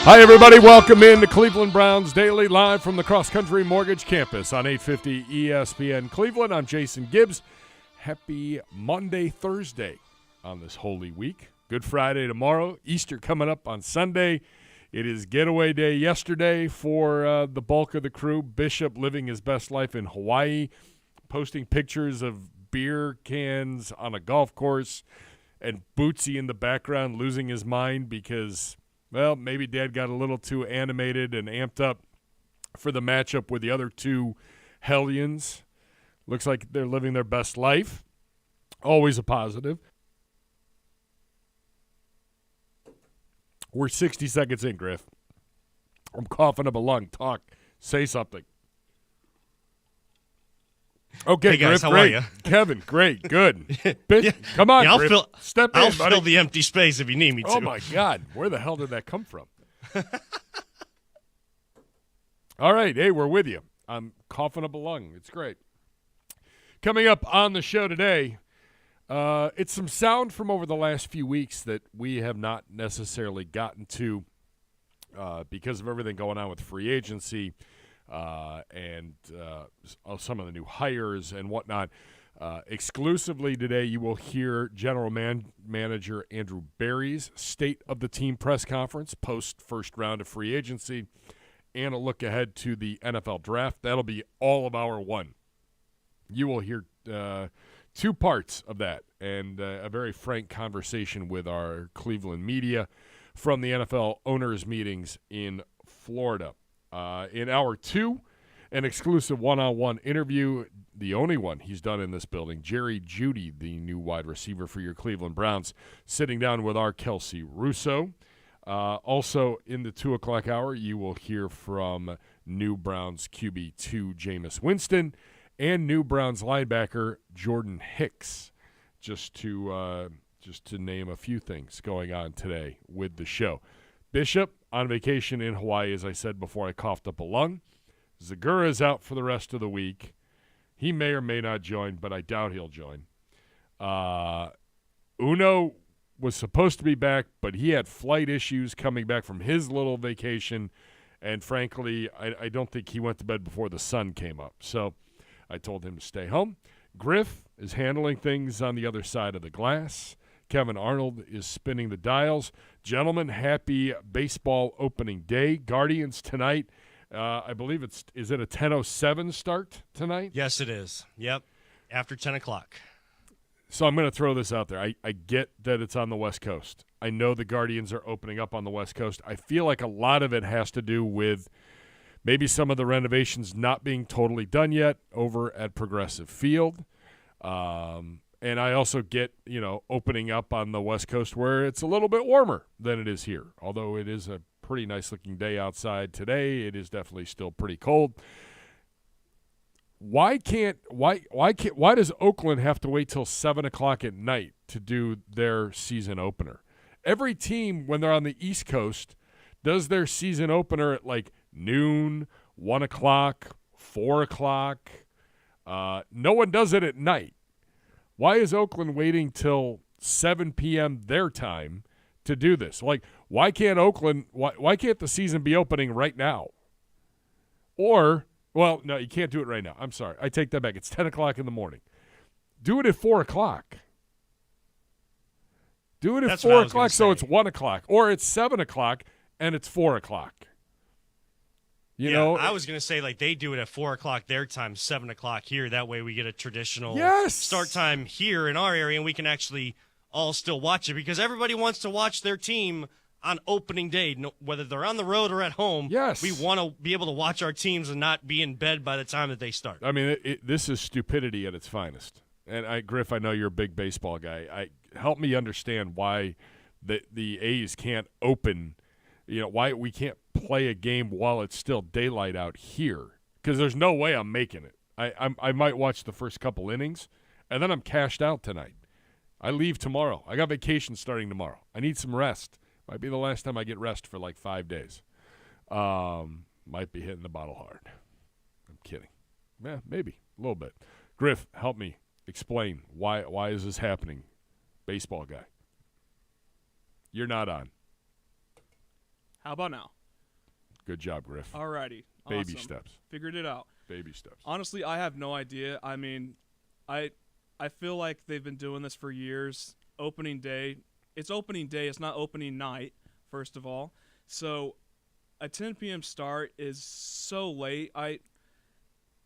Hi, everybody. Welcome in to Cleveland Browns Daily, live from the Cross Country Mortgage Campus on 850 ESPN Cleveland. I'm Jason Gibbs. Happy Monday, Thursday on this Holy Week. Good Friday tomorrow. Easter coming up on Sunday. It is getaway day yesterday for the bulk of the crew. Bishop living his best life in Hawaii, posting pictures of beer cans on a golf course, and Bootsy in the background losing his mind because, well, maybe Dad got a little too animated and amped up for the matchup with the other two Hellions. Looks like they're living their best life. Always a positive. We're 60 seconds in, Griff. I'm coughing up a lung. Talk. Say something. Okay, hey guys, Griff, how great. are you? Kevin, great, good. Come on, I'll Griff. Step I'll in, buddy. fill the empty space if you need me to. Oh, my God. Where the hell did that come from? All right. Hey, we're with you. I'm coughing up a lung. It's great. Coming up on the show today, it's some sound from over the last few weeks that we have not necessarily gotten to because of everything going on with free agency and some of the new hires and whatnot. Exclusively today, you will hear General Manager Andrew Berry's State of the Team press conference post first round of free agency and a look ahead to the NFL draft. That'll be all of hour one. You will hear two parts of that and a very frank conversation with our Cleveland media from the NFL owners' meetings in Florida. In hour two, an exclusive one-on-one interview, the only one he's done in this building, Judy, the new wide receiver for your Cleveland Browns, sitting down with our Kelsey Russo. Also in the 2 o'clock hour, you will hear from new Browns QB2 Jameis Winston and new Browns linebacker Jordan Hicks, just to name a few things going on today with the show. Bishop on vacation in Hawaii, as I said before I coughed up a lung. Zagura is out for the rest of the week. He may or may not join, but I doubt he'll join. Uno was supposed to be back, but he had flight issues coming back from his little vacation, and frankly, I don't think he went to bed before the sun came up. So I told him to stay home. Griff is handling things on the other side of the glass. Kevin Arnold is spinning the dials. Gentlemen, happy baseball opening day. Guardians tonight. I believe is it a 10:07 start tonight? Yes, it is. Yep, after 10 o'clock. So I'm going to throw this out there. I get that it's on the West Coast. I know the Guardians are opening up on the West Coast. I feel like a lot of it has to do with maybe some of the renovations not being totally done yet over at Progressive Field. And I also get, opening up on the West Coast where it's a little bit warmer than it is here. Although it is a pretty nice-looking day outside today, it is definitely still pretty cold. Why does Oakland have to wait till 7 o'clock at night to do their season opener? Every team, when they're on the East Coast, does their season opener at like noon, 1 o'clock, 4 o'clock. No one does it at night. Why is Oakland waiting till 7 p.m. their time to do this? Like, why can't the season be opening right now? Or, well, no, you can't do it right now. I'm sorry. I take that back. It's 10 o'clock in the morning. Do it at 4 o'clock. Do it at 4 o'clock so it's 1 o'clock. Or it's 7 o'clock and it's 4 o'clock. You know, I was going to say, like, they do it at 4 o'clock their time, 7 o'clock here. That way we get a traditional start time here in our area, and we can actually all still watch it because everybody wants to watch their team on opening day, whether they're on the road or at home. Yes. We want to be able to watch our teams and not be in bed by the time that they start. I mean, this is stupidity at its finest. And, Griff, I know you're a big baseball guy. Help me understand why the A's can't open, why we can't play a game while it's still daylight out here, because there's no way I'm making it. I might watch the first couple innings, and then I'm cashed out tonight. I leave tomorrow. I got vacation starting tomorrow. I need some rest. Might be the last time I get rest for like 5 days. Might be hitting the bottle hard. I'm kidding. Yeah, maybe a little bit. Griff, help me explain why is this happening? Baseball guy. You're not on. How about now? Good job, Griff. Alrighty. Baby Awesome. steps. Figured it out. Baby steps. Honestly, I have no idea. I mean, I feel like they've been doing this for years. Opening day. It's opening day. It's not opening night, first of all. So a 10 p.m. start is so late.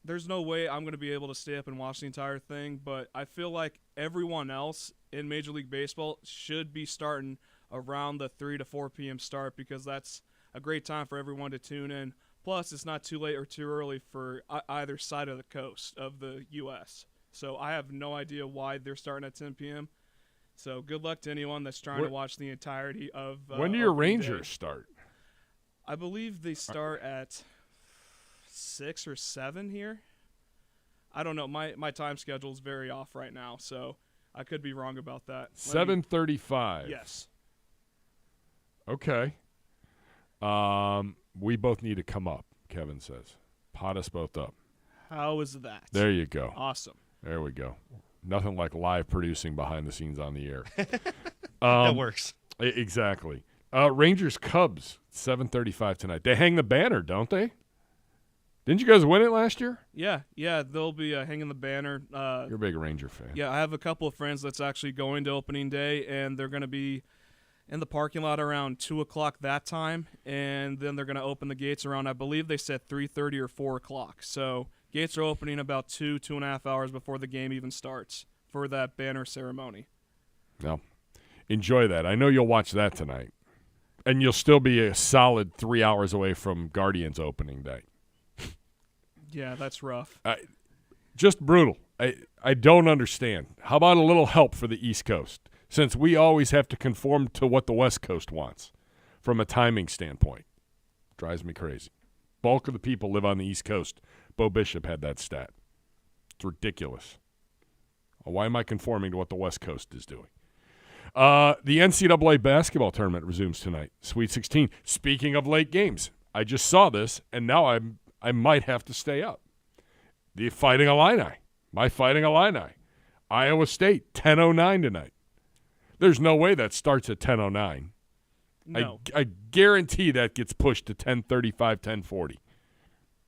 There's no way I'm going to be able to stay up and watch the entire thing, but I feel like everyone else in Major League Baseball should be starting around the 3 to 4 p.m. start because that's a great time for everyone to tune in. Plus, it's not too late or too early for either side of the coast of the U.S. So I have no idea why they're starting at 10 p.m. So good luck to anyone that's trying to watch the entirety of when do your opening Rangers day. start? I believe they start at 6 or 7 here. I don't know. My time schedule is very off right now, so I could be wrong about that. 7:35. Yes. Okay. We both need to come up, Kevin says. Pot us both up. How is that? There you go. Awesome. There we go. Nothing like live producing behind the scenes on the air. That works. Exactly. Rangers Cubs 7:35 tonight. They hang the banner, don't they? Didn't you guys win it last year? Yeah. They'll be hanging the banner. You're a big Ranger fan. Yeah, I have a couple of friends that's actually going to opening day, and they're going to be in the parking lot around 2 o'clock that time, and then they're going to open the gates around, I believe they said 3:30 or 4 o'clock. So gates are opening about 2.5 hours before the game even starts for that banner ceremony. No. Enjoy that. I know you'll watch that tonight. And you'll still be a solid 3 hours away from Guardians opening day. Yeah, that's rough. Just brutal. I don't understand. How about a little help for the East Coast? Since we always have to conform to what the West Coast wants from a timing standpoint. Drives me crazy. Bulk of the people live on the East Coast. Bo Bishop had that stat. It's ridiculous. Why am I conforming to what the West Coast is doing? The NCAA basketball tournament resumes tonight. Sweet 16. Speaking of late games, I just saw this, and now I might have to stay up. The Fighting Illini. My Fighting Illini. Iowa State, 10:09 tonight. There's no way that starts at 10:09. No. I guarantee that gets pushed to 10:35, 10:40.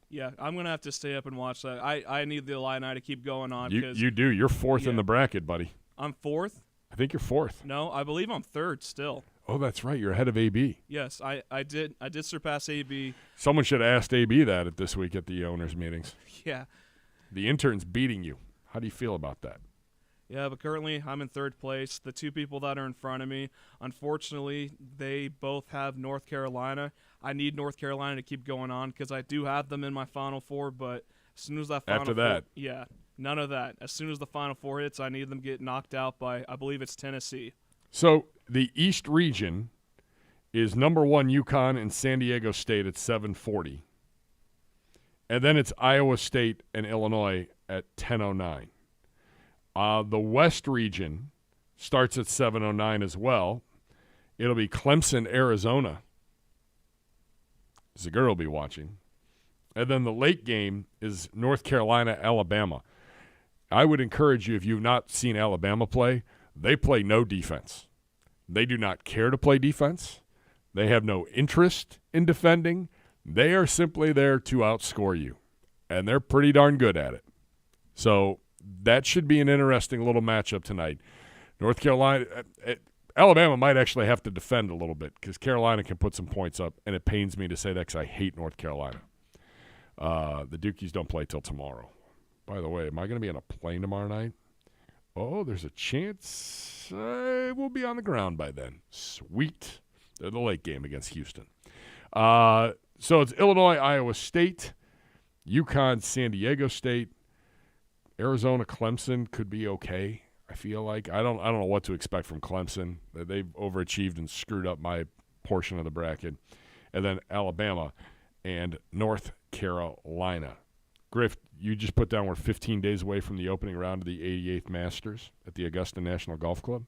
Yeah, I'm going to have to stay up and watch that. I need the Illini to keep going on. You do. You're fourth in the bracket, buddy. I'm fourth? I think you're fourth. No, I believe I'm third still. Oh, that's right. You're ahead of AB. Yes, I did surpass AB. Someone should have asked AB that this week at the owners' meetings. Yeah. The intern's beating you. How do you feel about that? Yeah, but currently I'm in third place. The two people that are in front of me, unfortunately, they both have North Carolina. I need North Carolina to keep going on because I do have them in my Final Four, but as soon as that Final Four, yeah, none of that. As soon as the Final Four hits, I need them to get knocked out by, I believe it's Tennessee. So the East region is number 1 UConn and San Diego State at 7:40. And then it's Iowa State and Illinois at 10:09. The West region starts at 7:09 as well. It'll be Clemson, Arizona. Zagura will be watching. And then the late game is North Carolina, Alabama. I would encourage you, if you've not seen Alabama play, they play no defense. They do not care to play defense. They have no interest in defending. They are simply there to outscore you, and they're pretty darn good at it. So that should be an interesting little matchup tonight. North Carolina, Alabama might actually have to defend a little bit because Carolina can put some points up, and it pains me to say that because I hate North Carolina. The Dukies don't play till tomorrow. By the way, am I going to be on a plane tomorrow night? Oh, there's a chance we'll be on the ground by then. Sweet. They're the late game against Houston. So it's Illinois, Iowa State, UConn, San Diego State, Arizona, Clemson could be okay. I feel like I don't know what to expect from Clemson. They've overachieved and screwed up my portion of the bracket. And then Alabama and North Carolina. Griff, you just put down we're 15 days away from the opening round of the 88th Masters at the Augusta National Golf Club.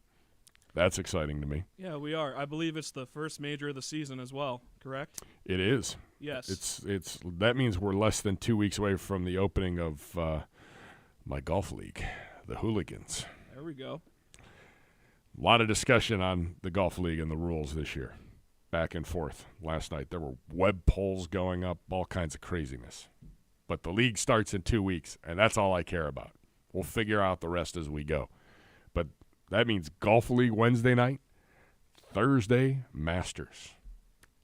That's exciting to me. Yeah, we are. I believe it's the first major of the season as well, correct? It is. Yes. It's that means we're less than 2 weeks away from the opening of my golf league, the Hooligans. There we go. A lot of discussion on the golf league and the rules this year. back and forth last night. There were web polls going up, all kinds of craziness. But the league starts in 2 weeks, and that's all I care about. We'll figure out the rest as we go. But that means Golf League Wednesday night, Thursday, Masters.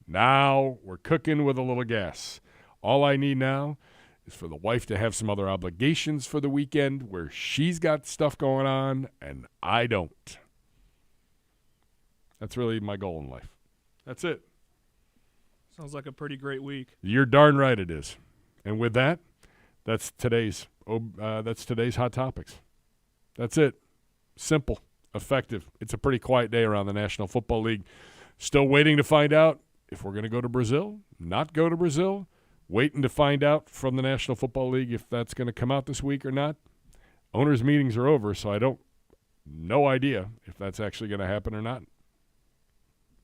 Now we're cooking with a little gas. All I need now is for the wife to have some other obligations for the weekend where she's got stuff going on and I don't. That's really my goal in life. That's it. Sounds like a pretty great week. You're darn right it is. And with that, that's today's Hot Topics. That's it. Simple, effective. It's a pretty quiet day around the National Football League. Still waiting to find out if we're going to go to Brazil, not go to Brazil. Waiting to find out from the National Football League if that's going to come out this week or not. Owners' meetings are over, so no idea if that's actually going to happen or not.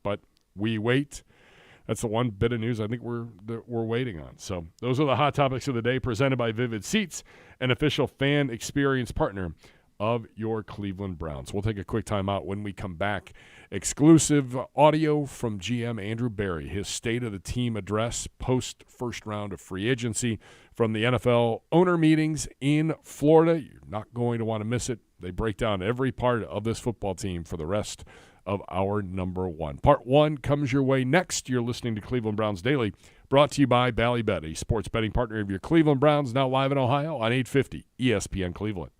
But we wait. That's the one bit of news I think we're waiting on. So those are the hot topics of the day presented by Vivid Seats, an official fan experience partner of your Cleveland Browns. We'll take a quick time out. When we come back, exclusive audio from GM Andrew Berry, his State of the Team address post first round of free agency from the NFL owner meetings in Florida. You're not going to want to miss it. They break down every part of this football team for the rest of our number one. Part one comes your way next. You're listening to Cleveland Browns Daily, brought to you by Ballybet, a sports betting partner of your Cleveland Browns, now live in Ohio on 850 ESPN Cleveland.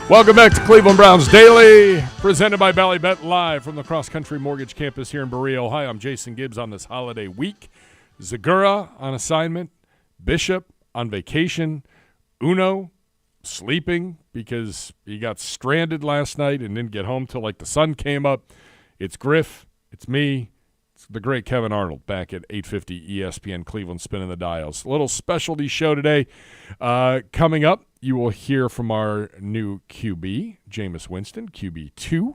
Welcome back to Cleveland Browns Daily, presented by Ballybet, live from the Cross Country Mortgage Campus here in Berea, Ohio. I'm Jason Gibbs on this holiday week. Zagura on assignment, Bishop on vacation, Uno sleeping because he got stranded last night and didn't get home till like the sun came up. It's Griff, it's me, it's the great Kevin Arnold back at 850 ESPN Cleveland, spinning the dials. A little specialty show today. Coming up, you will hear from our new QB, Jameis Winston, QB2.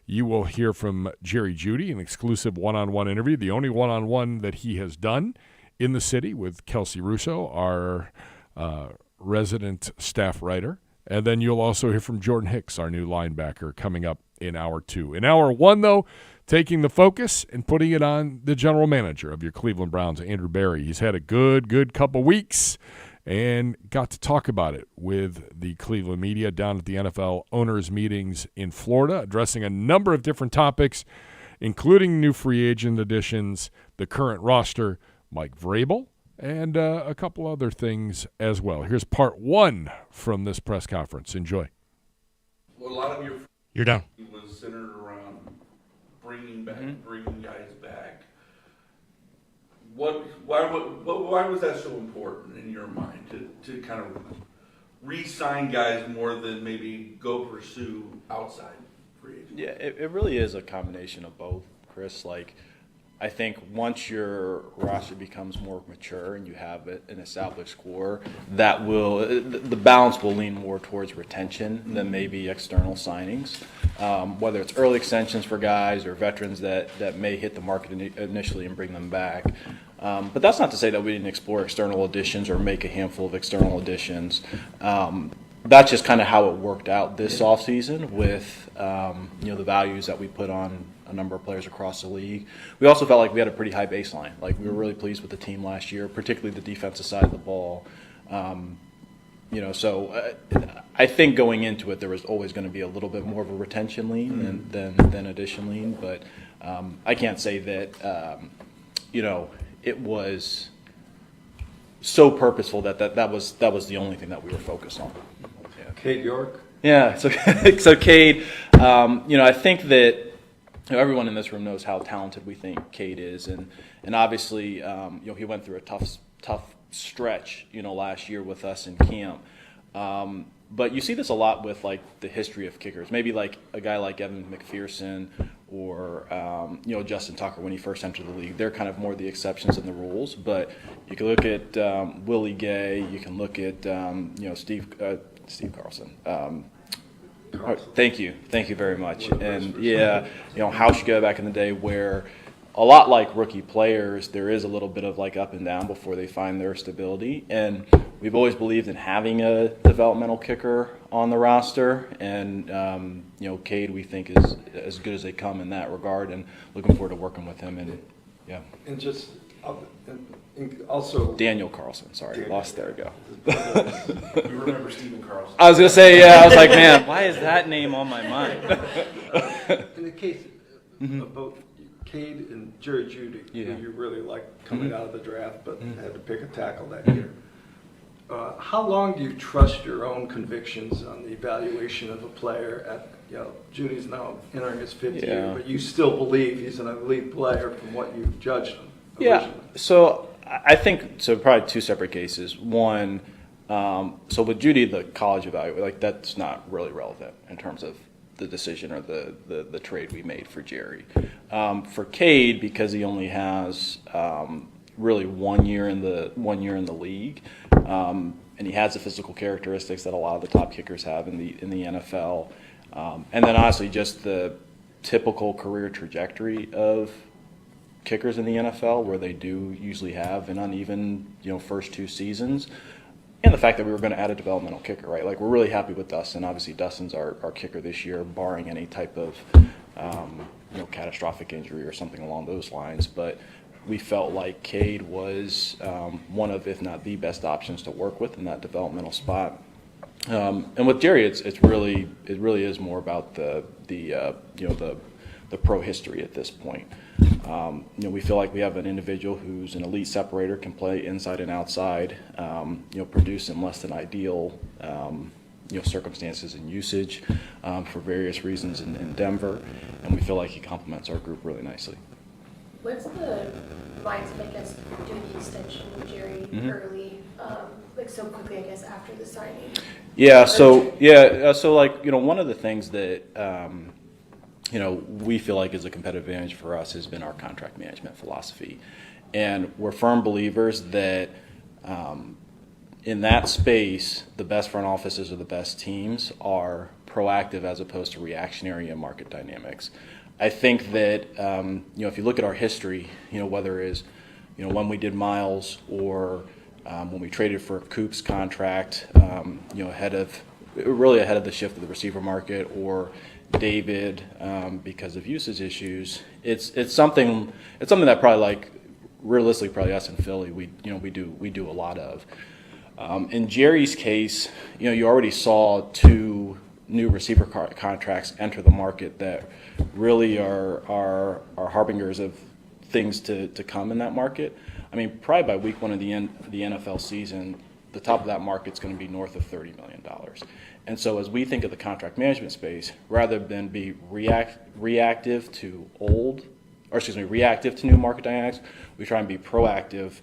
You will hear from Judy, an exclusive one-on-one interview, the only one-on-one that he has done in the city with Kelsey Russo, our resident staff writer. And then you'll also hear from Jordan Hicks, our new linebacker, coming up in hour 2. In hour 1, though, taking the focus and putting it on the general manager of your Cleveland Browns, Andrew Berry. He's had a good couple weeks and got to talk about it with the Cleveland media down at the NFL owners' meetings in Florida, addressing a number of different topics, including new free agent additions, the current roster, Mike Vrabel, and a couple other things as well. Here's part 1 from this press conference. Enjoy. Well, a lot of You're down. was centered around bringing guys back. Why was that so important in your mind to kind of re-sign guys more than maybe go pursue outside free agents? Yeah, it really is a combination of both, Chris. Like, I think once your roster becomes more mature and you have an established core, the balance will lean more towards retention than maybe external signings. Whether it's early extensions for guys or veterans that may hit the market initially and bring them back. But that's not to say that we didn't explore external additions or make a handful of external additions. That's just kind of how it worked out this offseason with the values that we put on a number of players across the league. We also felt like we had a pretty high baseline. Like, we were really pleased with the team last year, particularly the defensive side of the ball. So I think going into it, there was always going to be a little bit more of a retention lean than addition lean. But I can't say that it was so purposeful that was the only thing that we were focused on. Yeah. Cade York. Yeah. So Cade, I think that everyone in this room knows how talented we think Cade is, and obviously he went through a tough stretch last year with us in camp. But you see this a lot with like the history of kickers. Maybe like a guy like Evan McPherson or Justin Tucker when he first entered the league. They're kind of more the exceptions than the rules. But you can look at Willie Gay. You can look at Steve Carlson. Thank you very much. And Hauschka back in the day, where a lot like rookie players, there is a little bit of like up and down before they find their stability. And we've always believed in having a developmental kicker on the roster. And Cade, we think, is as good as they come in that regard. And looking forward to working with him. And yeah. And just also Daniel Carlson. Sorry, lost. There we go. You remember Stephen Carlson? I was gonna say, yeah. I was like, man, why is that name on my mind? In the case of both Cade and Judy, who you really liked coming out of the draft, but had to pick a tackle that year. How long do you trust your own convictions on the evaluation of a player? Judy's now entering his 5th year, but you still believe he's an elite player from what you've judged him originally. So I think probably 2 separate cases. One, so with Judy, the college evaluation, that's not really relevant in terms of the decision or the trade we made for Jerry. For Cade, because he only has really 1 year in the league, and he has the physical characteristics that a lot of the top kickers have in the NFL, and then honestly just the typical career trajectory of kickers in the NFL, where they do usually have an uneven first 2 seasons. And the fact that we were going to add a developmental kicker, right? Like, we're really happy with Dustin. Obviously, Dustin's our kicker this year, barring any type of catastrophic injury or something along those lines. But we felt like Cade was one of, if not the best options to work with in that developmental spot. And with Jerry, it really is more about the pro history at this point. We feel like we have an individual who's an elite separator, can play inside and outside, produce in less than ideal circumstances and usage for various reasons in Denver, and we feel like he complements our group really nicely. What's the mindset, I guess, doing the extension with Jerry early, like so quickly, I guess, after the signing? So like, one of the things that, we feel like is a competitive advantage for us has been our contract management philosophy. And we're firm believers that in that space, the best front offices or the best teams are proactive as opposed to reactionary in market dynamics. I think that, if you look at our history, whether it is, when we did Miles or when we traded for Coop's contract, ahead of the shift of the receiver market, or David because of usage issues, it's something that probably, like, realistically, probably us in Philly, we do a lot of. In Jerry's case, you already saw 2 new receiver contracts enter the market that really are harbingers of things to come in that market. I mean, probably by week 1 of the NFL season, the top of that market's going to be north of $30 million. And so as we think of the contract management space, rather than be reactive to new market dynamics, we try and be proactive.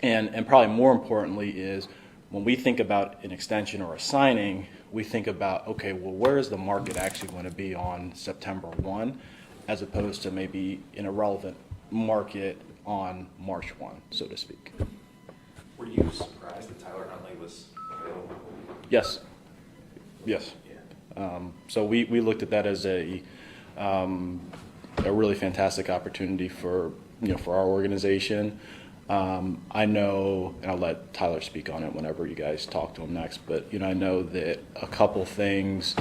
And probably more importantly is when we think about an extension or a signing, we think about, okay, well, where is the market actually going to be on September 1, as opposed to maybe an irrelevant market on March 1, so to speak. Were you surprised that Tyler Huntley was available? Yes. Yeah. So we looked at that as a really fantastic opportunity for our organization. I know, and I'll let Tyler speak on it whenever you guys talk to him next, but I know that a couple things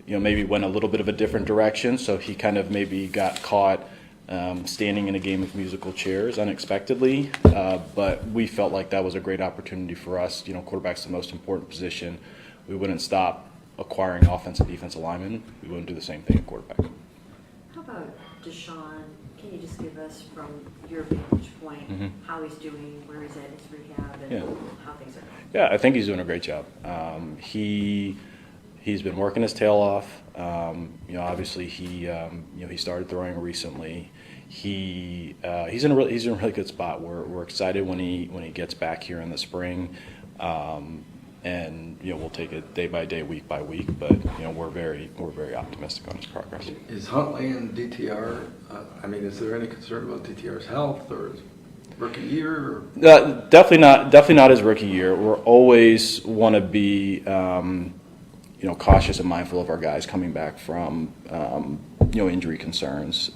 maybe went a little bit of a different direction, so he kind of maybe got caught standing in a game of musical chairs unexpectedly, but we felt like that was a great opportunity for us. Quarterback's the most important position. We wouldn't stop acquiring offensive and defensive linemen. We wouldn't do the same thing at quarterback. How about Deshaun? Can you just give us, from your vantage point, how he's doing, where he's at in his rehab, and how things are going? Yeah, I think he's doing a great job. He's been working his tail off. Obviously he started throwing recently. He's in a really good spot. We're excited when he gets back here in the spring, and we'll take it day by day, week by week. But we're very optimistic on his progress. Is Huntley in DTR? Is there any concern about DTR's health or his rookie year? Or? Definitely not his rookie year. We're always want to be cautious and mindful of our guys coming back from injury concerns.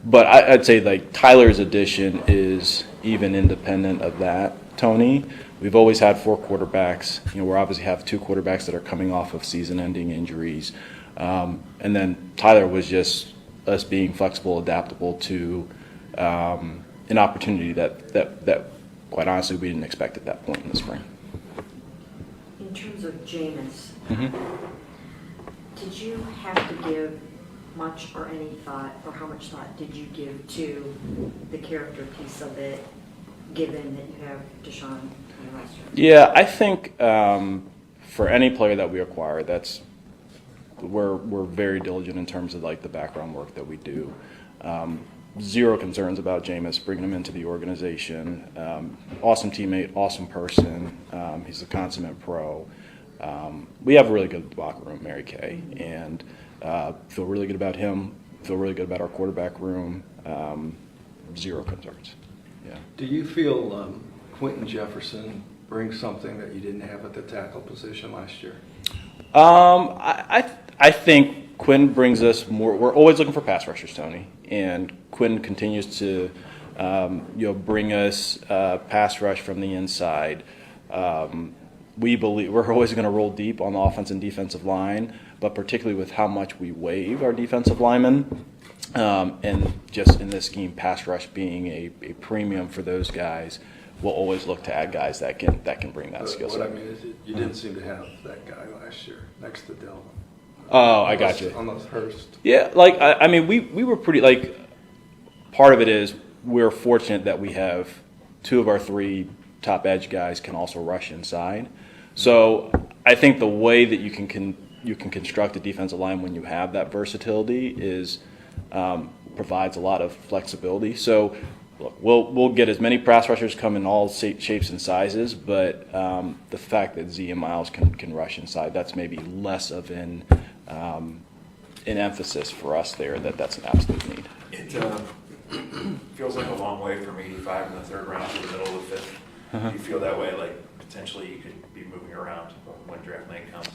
But I'd say like Tyler's addition is even independent of that, Tony. We've always had 4 quarterbacks. We obviously have 2 quarterbacks that are coming off of season-ending injuries, and then Tyler was just us being flexible, adaptable to an opportunity that quite honestly we didn't expect at that point in the spring. In terms of Jameis, did you have to give much or any thought, or how much thought did you give to the character piece of it, given that you have Deshaun on the roster? Yeah, I think for any player that we acquire, we're very diligent in terms of like the background work that we do. Zero concerns about Jameis, bringing him into the organization. Awesome teammate, awesome person. He's a consummate pro. We have a really good locker room, Mary Kay, and feel really good about him. Feel really good about our quarterback room. Zero concerns. Yeah. Do you feel Quentin Jefferson brings something that you didn't have at the tackle position last year? I think Quinn brings us more. We're always looking for pass rushers, Tony, and Quinn continues to bring us pass rush from the inside. We believe we're always going to roll deep on the offense and defensive line, but particularly with how much we waive our defensive linemen, and just in this scheme, pass rush being a premium for those guys, we'll always look to add guys that can bring that skill set. What I mean is you didn't seem to have that guy last year next to Delvin. Oh, I got you. Almost Hurst. Yeah, we were pretty, part of it is we're fortunate that we have 2 of our 3 top edge guys can also rush inside. So I think the way that you can construct a defensive line when you have that versatility is provides a lot of flexibility. So look, we'll get as many pass rushers come in all shapes and sizes, but the fact that Z and Miles can rush inside, that's maybe less of an emphasis for us there. That's an absolute need. It feels like a long way from 85 in the third round to the middle of the fifth. Do you feel that way? Like potentially you could be moving around when draft night comes?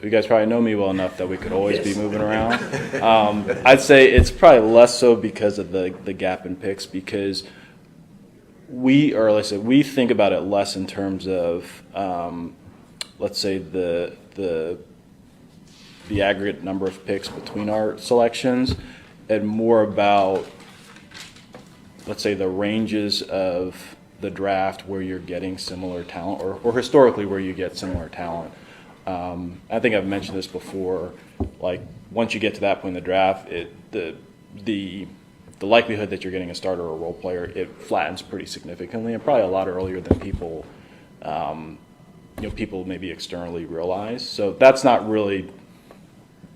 You guys probably know me well enough that we could always be moving around. I'd say it's probably less so because of the gap in picks, because we think about it less in terms of, let's say, the aggregate number of picks between our selections, and more about, let's say, the ranges of the draft where you're getting similar talent, or historically where you get similar talent. I think I've mentioned this before. Like, once you get to that point in the draft, the likelihood that you're getting a starter or a role player, it flattens pretty significantly, and probably a lot earlier than people maybe externally realize. So that's not really, to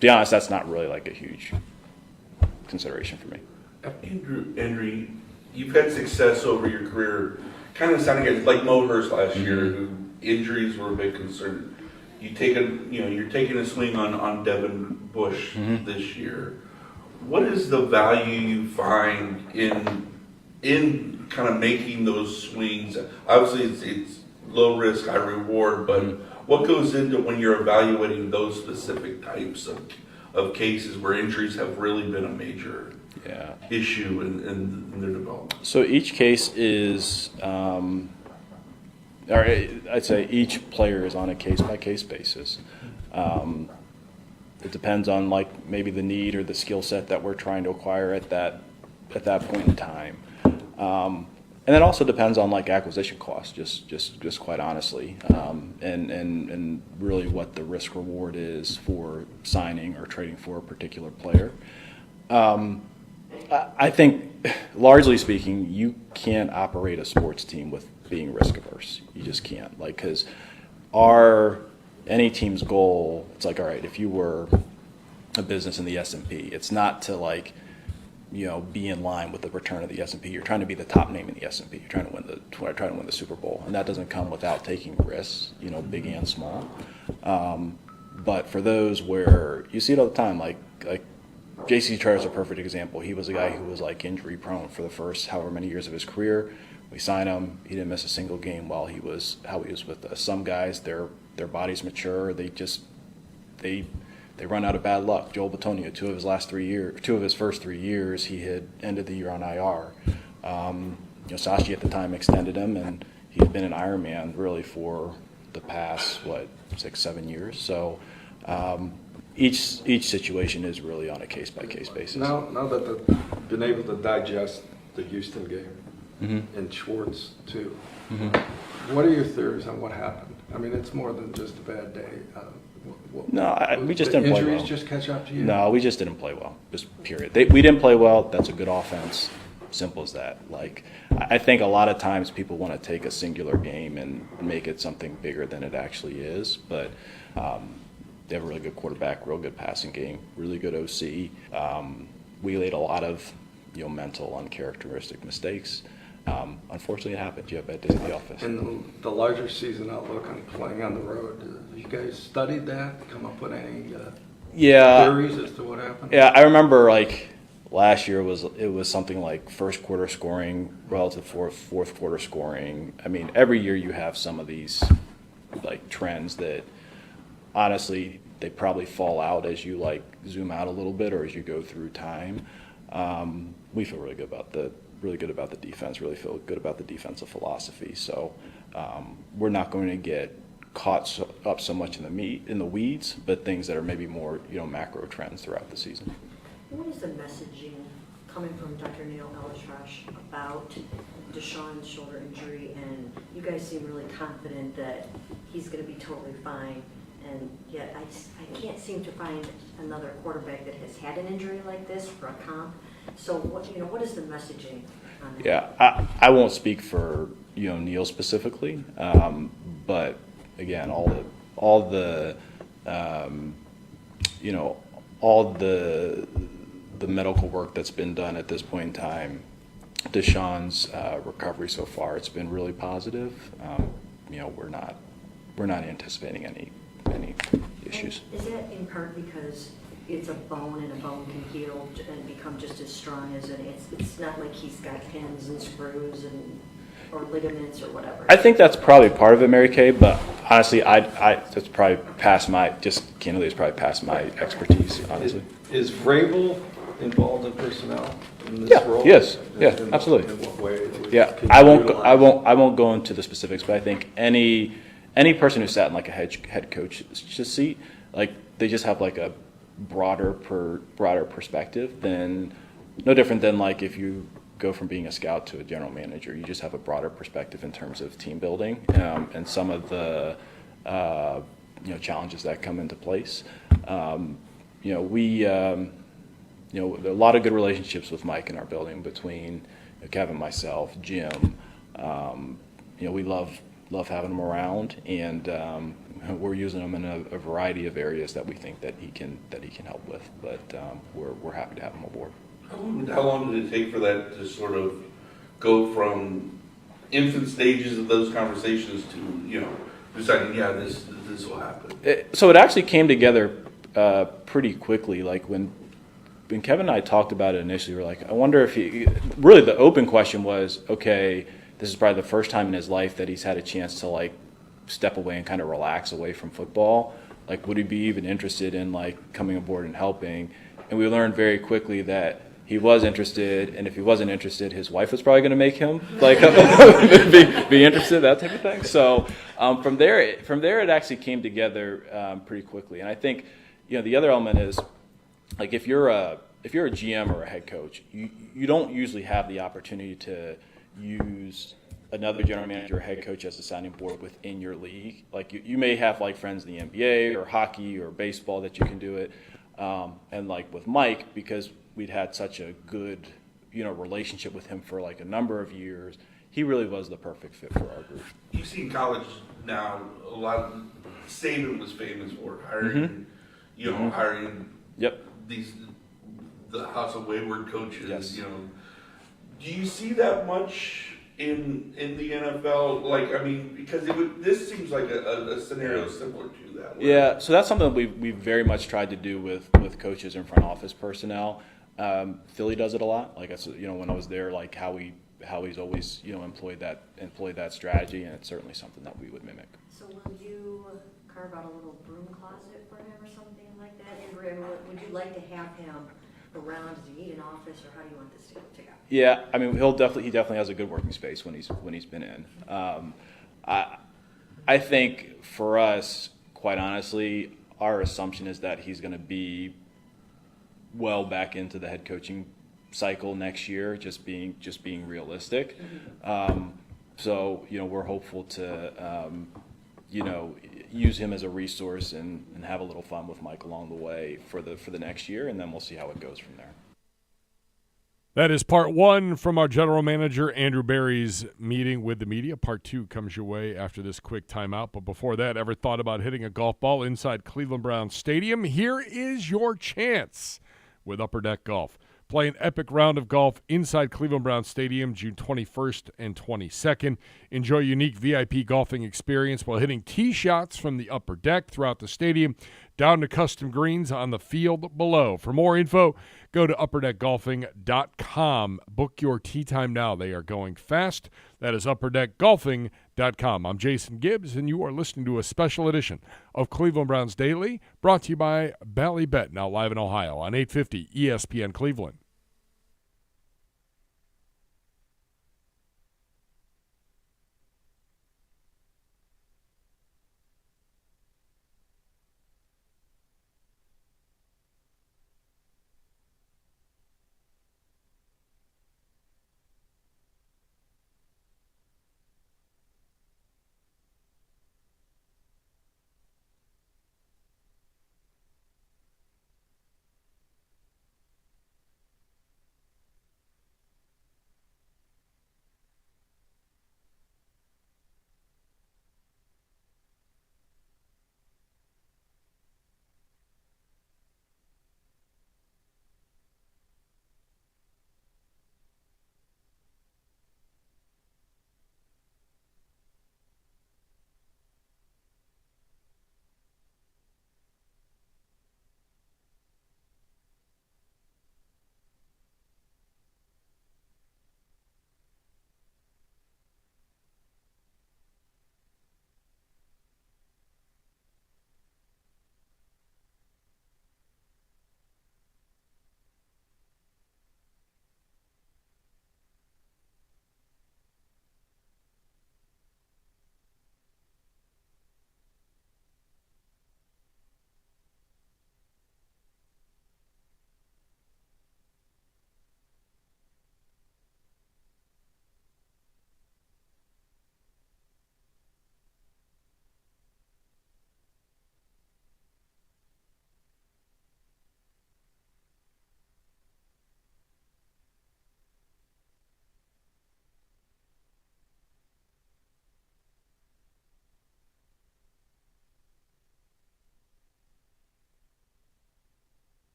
be honest, that's not really like a huge consideration for me. Andrew, you've had success over your career, kind of sounding like Mo Hurst last year, who injuries were a big concern. You're taking a swing on Devin Bush this year. What is the value you find in kind of making those swings? Obviously, it's low risk, high reward, but what goes into when you're evaluating those specific types of cases where injuries have really been a major issue in their development? So each case is, or I'd say each player is on a case-by-case basis. It depends on maybe the need or the skill set that we're trying to acquire at that point in time. And it also depends on acquisition costs, just quite honestly, and really what the risk reward is for signing or trading for a particular player. I think, largely speaking, you can't operate a sports team with being risk averse. You just can't, because any team's goal, it's all right, if you were a business in the S&P, it's not to be in line with the return of the S&P. You're trying to be the top name in the S&P. You're trying to win the Super Bowl, and that doesn't come without taking risks, big and small. But for those where you see it all the time, like J.C. Tretter is a perfect example. He was a guy who was injury prone for the first however many years of his career. We signed him. He didn't miss a single game while he was with us. Some guys, their bodies mature. They run out of bad luck. Joel Bitonio, two of his first 3 years, he had ended the year on IR. Sashi at the time extended him, and he had been an Ironman really for the past 6-7 years. So each situation is really on a case by case basis. Now that they've been able to digest the Houston game and Schwartz too, what are your theories on what happened? I mean, it's more than just a bad day. We just didn't play well. Injuries just catch up to you? No, we just didn't play well. Just period. We didn't play well. That's a good offense. Simple as that. I think a lot of times people want to take a singular game and make it something bigger than it actually is. But they have a really good quarterback, real good passing game, really good OC. We laid a lot of mental, uncharacteristic mistakes. Unfortunately, it happened. You have bad days at the office. And the larger season outlook on playing on the road, have you guys studied that? Come up with any theories as to what happened? Yeah, I remember last year it was something like first quarter scoring relative to fourth quarter scoring. I mean, every year you have some of these trends that honestly they probably fall out as you zoom out a little bit or as you go through time. We feel really good about the defense, really feel good about the defensive philosophy. So we're not going to get caught up so much in the weeds, but things that are maybe more macro trends throughout the season. What is the messaging coming from Dr. Neil Elishrash about Deshaun's shoulder injury? And you guys seem really confident that he's going to be totally fine. And yet I can't seem to find another quarterback that has had an injury like this for a comp. So what is the messaging on that? Yeah, I won't speak for Neil specifically, but again, all the you know, all the medical work that's been done at this point in time, Deshaun's recovery so far, it's been really positive. You know, we're not anticipating any issues. And is that in part because it's a bone and a bone can heal and become just as strong as it is? It's not like he's got pins and screws or ligaments or whatever. I think that's probably part of it, Mary Kay, but honestly, that's probably past my, just candidly, it's probably past my expertise, honestly. Is Vrabel involved in personnel in this role? Yes, yeah, In absolutely. what way? Yeah, Can I you won't utilize- go into the specifics, but I think any person who sat in like a head coach seat, like they just have like a broader perspective than, no different than like if you go from being a scout to a general manager. You just have a broader perspective in terms of team building and some of the challenges that come into place. We there are a lot of good relationships with Mike in our building between Kevin, myself, Jim. We love having him around, and we're using him in a variety of areas that we think that he can help with. But we're happy to have him aboard. How long did it take for that to sort of go from infant stages of those conversations to, deciding, yeah, this will happen? So it actually came together pretty quickly. Like when Kevin and I talked about it initially, we were like, I wonder if really the open question was, okay, this is probably the first time in his life that he's had a chance to like step away and kind of relax away from football. Like, would he be even interested in like coming aboard and helping? And we learned very quickly that he was interested, and if he wasn't interested, his wife was probably going to make him like be interested, that type of thing. So from there, it actually came together pretty quickly. And I think the other element is like if you're a GM or a head coach, you don't usually have the opportunity to use another general manager or head coach as a sounding board within your league. Like you may have like friends in the NBA or hockey or baseball that you can do it. And like with Mike, because we'd had such a good, relationship with him for like a number of years, he really was the perfect fit for our group. You see in college now, a lot of Saban was famous for hiring, hiring Yep. the House of Wayward coaches. Yes. Do you see that much in the NFL? Like, I mean, because this seems like a scenario similar to that. Yeah, so that's something we very much tried to do with coaches and front office personnel. Philly does it a lot. Like when I was there, like how he's always employed that strategy, and it's certainly something that we would mimic. So will you carve out a little broom closet for him or something like that? And would you like to have him around? Does he need an office, or how do you want this to go? Yeah, I mean, he definitely has a good working space when he's been in. I think for us, quite honestly, our assumption is that he's going to be well back into the head coaching cycle next year, just being realistic. So we're hopeful to use him as a resource and have a little fun with Mike along the way for the next year, and then we'll see how it goes from there. That is part one from our general manager, Andrew Berry's meeting with the media. Part two comes your way after this quick timeout. But before that, ever thought about hitting a golf ball inside Cleveland Browns Stadium? Here is your chance with Upper Deck Golf. Play an epic round of golf inside Cleveland Browns Stadium June 21st and 22nd. Enjoy a unique VIP golfing experience while hitting tee shots from the upper deck throughout the stadium down to custom greens on the field below. For more info, go to upperdeckgolfing.com. Book your tee time now. They are going fast. That is upperdeckgolfing.com. I'm Jason Gibbs, and you are listening to a special edition of Cleveland Browns Daily, brought to you by Ballybet, now live in Ohio on 850 ESPN Cleveland.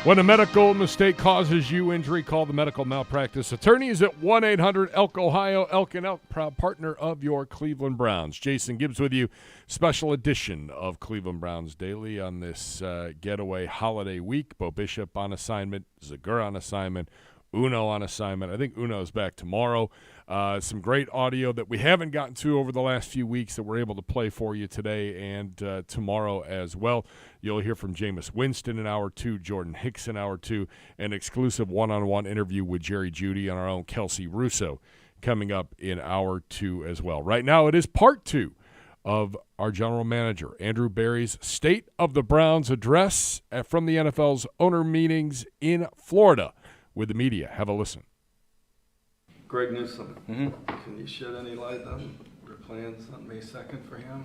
When a medical mistake causes you injury, call the medical malpractice attorneys at 1-800-ELK Ohio. Elk and Elk, proud partner of your Cleveland Browns. Jason Gibbs with you. Special edition of Cleveland Browns Daily on this getaway holiday week. Bo Bishop on assignment, Zagur on assignment, Uno on assignment. I think Uno's back tomorrow. Some great audio that we haven't gotten to over the last few weeks that we're able to play for you today and tomorrow as well. You'll hear from Jameis Winston in hour 2, Jordan Hicks in hour 2, an exclusive one-on-one interview with Judy and our own Kelsey Russo coming up in hour 2 as well. Right now it is part 2 of our general manager, Andrew Berry's State of the Browns address from the NFL's owner meetings in Florida with the media. Have a listen. Greg Newsome, can you shed any light on their plans on May 2nd for him?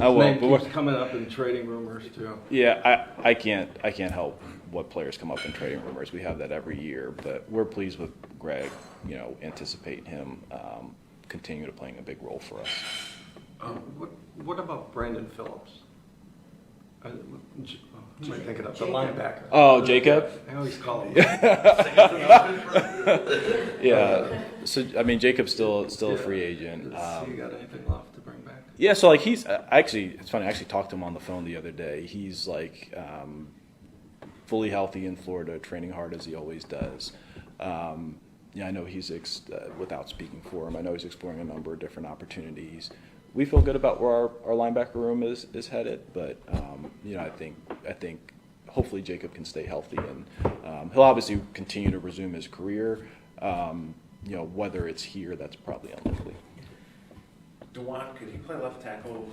I will. His name keeps coming up in trading rumors too. Yeah, I can't help what players come up in trading rumors. We have that every year, but we're pleased with Greg. Anticipate him continue to playing a big role for us. What about Brandon Phillips? Am I thinking of the linebacker? Oh, Jacob? I always call him. Yeah. So Jacob's still a free agent. Has he got anything left to bring back? Yeah. So he's it's funny. I actually talked to him on the phone the other day. He's fully healthy in Florida, training hard as he always does. I know he's without speaking for him. I know he's exploring a number of different opportunities. We feel good about where our linebacker room is headed, but I think hopefully Jacob can stay healthy, and he'll obviously continue to resume his career. Whether it's here, that's probably unlikely. Dewan, could he play left tackle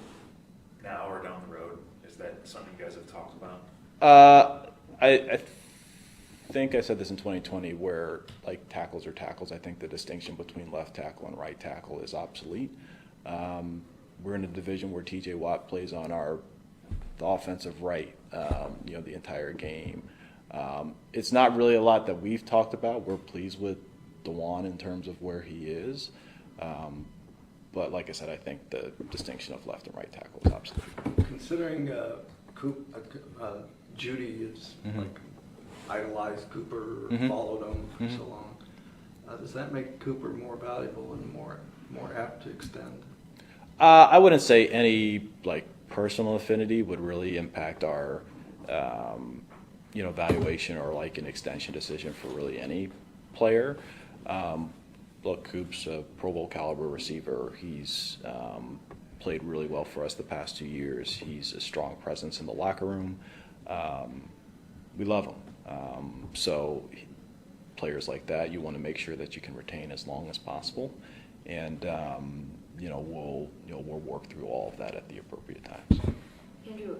now or down the road? Is that something you guys have talked about? I think I said this in 2020, where tackles are tackles. I think the distinction between left tackle and right tackle is obsolete. We're in a division where T.J. Watt plays on the offensive right, the entire game. It's not really a lot that we've talked about. We're pleased with Dewan in terms of where he is. But like I said, I think the distinction of left and right tackle is obsolete. Considering Judy is idolized Cooper, followed him for so long, does that make Cooper more valuable and more apt to extend? I wouldn't say any personal affinity would really impact our valuation or an extension decision for really any player. Look, Coop's a Pro Bowl caliber receiver. He's played really well for us the past 2 years. He's a strong presence in the locker room. We love him. So players like that, you want to make sure that you can retain as long as possible. And we'll work through all of that at the appropriate times. Andrew,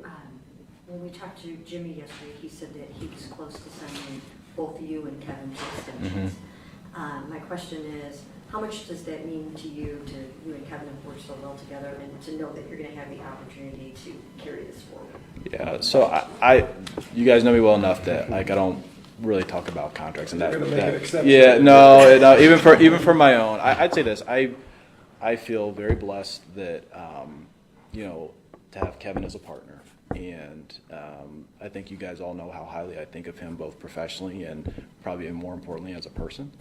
when we talked to Jimmy yesterday, he said that he was close to signing both you and Kevin to extensions. My question is, how much does that mean to you and Kevin have worked so well together, and to know that you're going to have the opportunity to carry this forward? Yeah, so you guys know me well enough that I don't really talk about contracts and that. You're gonna make an exception. Yeah, no, even for my own, I'd say this. I feel very blessed that to have Kevin as a partner, and I think you guys all know how highly I think of him, both professionally and probably more importantly as a person.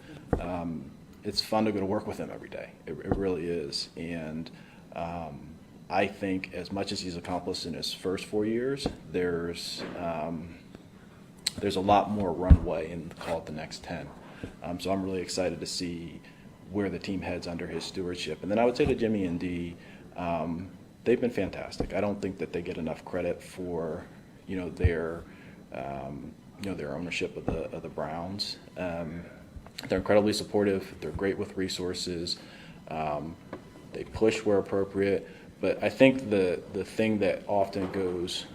It's fun to go to work with him every day. It really is, and I think as much as he's accomplished in his first 4 years, there's a lot more runway in the next 10. So I'm really excited to see where the team heads under his stewardship. And then I would say to Jimmy and Dee, they've been fantastic. I don't think that they get enough credit for their ownership of the Browns. They're incredibly supportive. They're great with resources. They push where appropriate. But I think the thing that often goes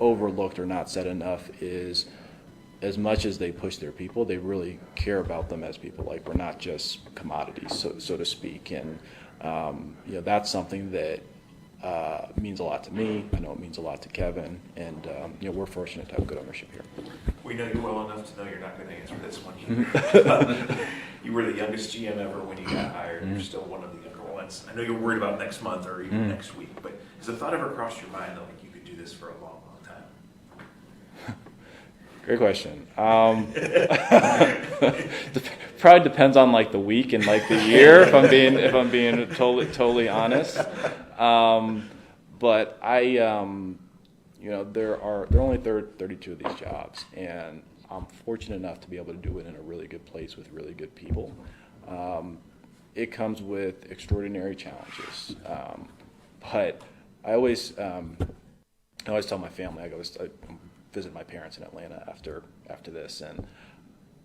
overlooked or not said enough is, as much as they push their people, they really care about them as people. We're not just commodities, so to speak. And that's something that means a lot to me. I know it means a lot to Kevin, and we're fortunate to have good ownership here. We know you well enough to know you're not going to answer this one either. You were the youngest GM ever when you got hired. You're still one of the younger ones. I know you're worried about next month or even next week, but has the thought ever crossed your mind that you could do this for a long, long time? Great question. Probably depends on like the week and like the year. If I'm being totally honest. But there are only 32 of these jobs, and I'm fortunate enough to be able to do it in a really good place with really good people. It comes with extraordinary challenges, but I always tell my family, I visit my parents in Atlanta after this, and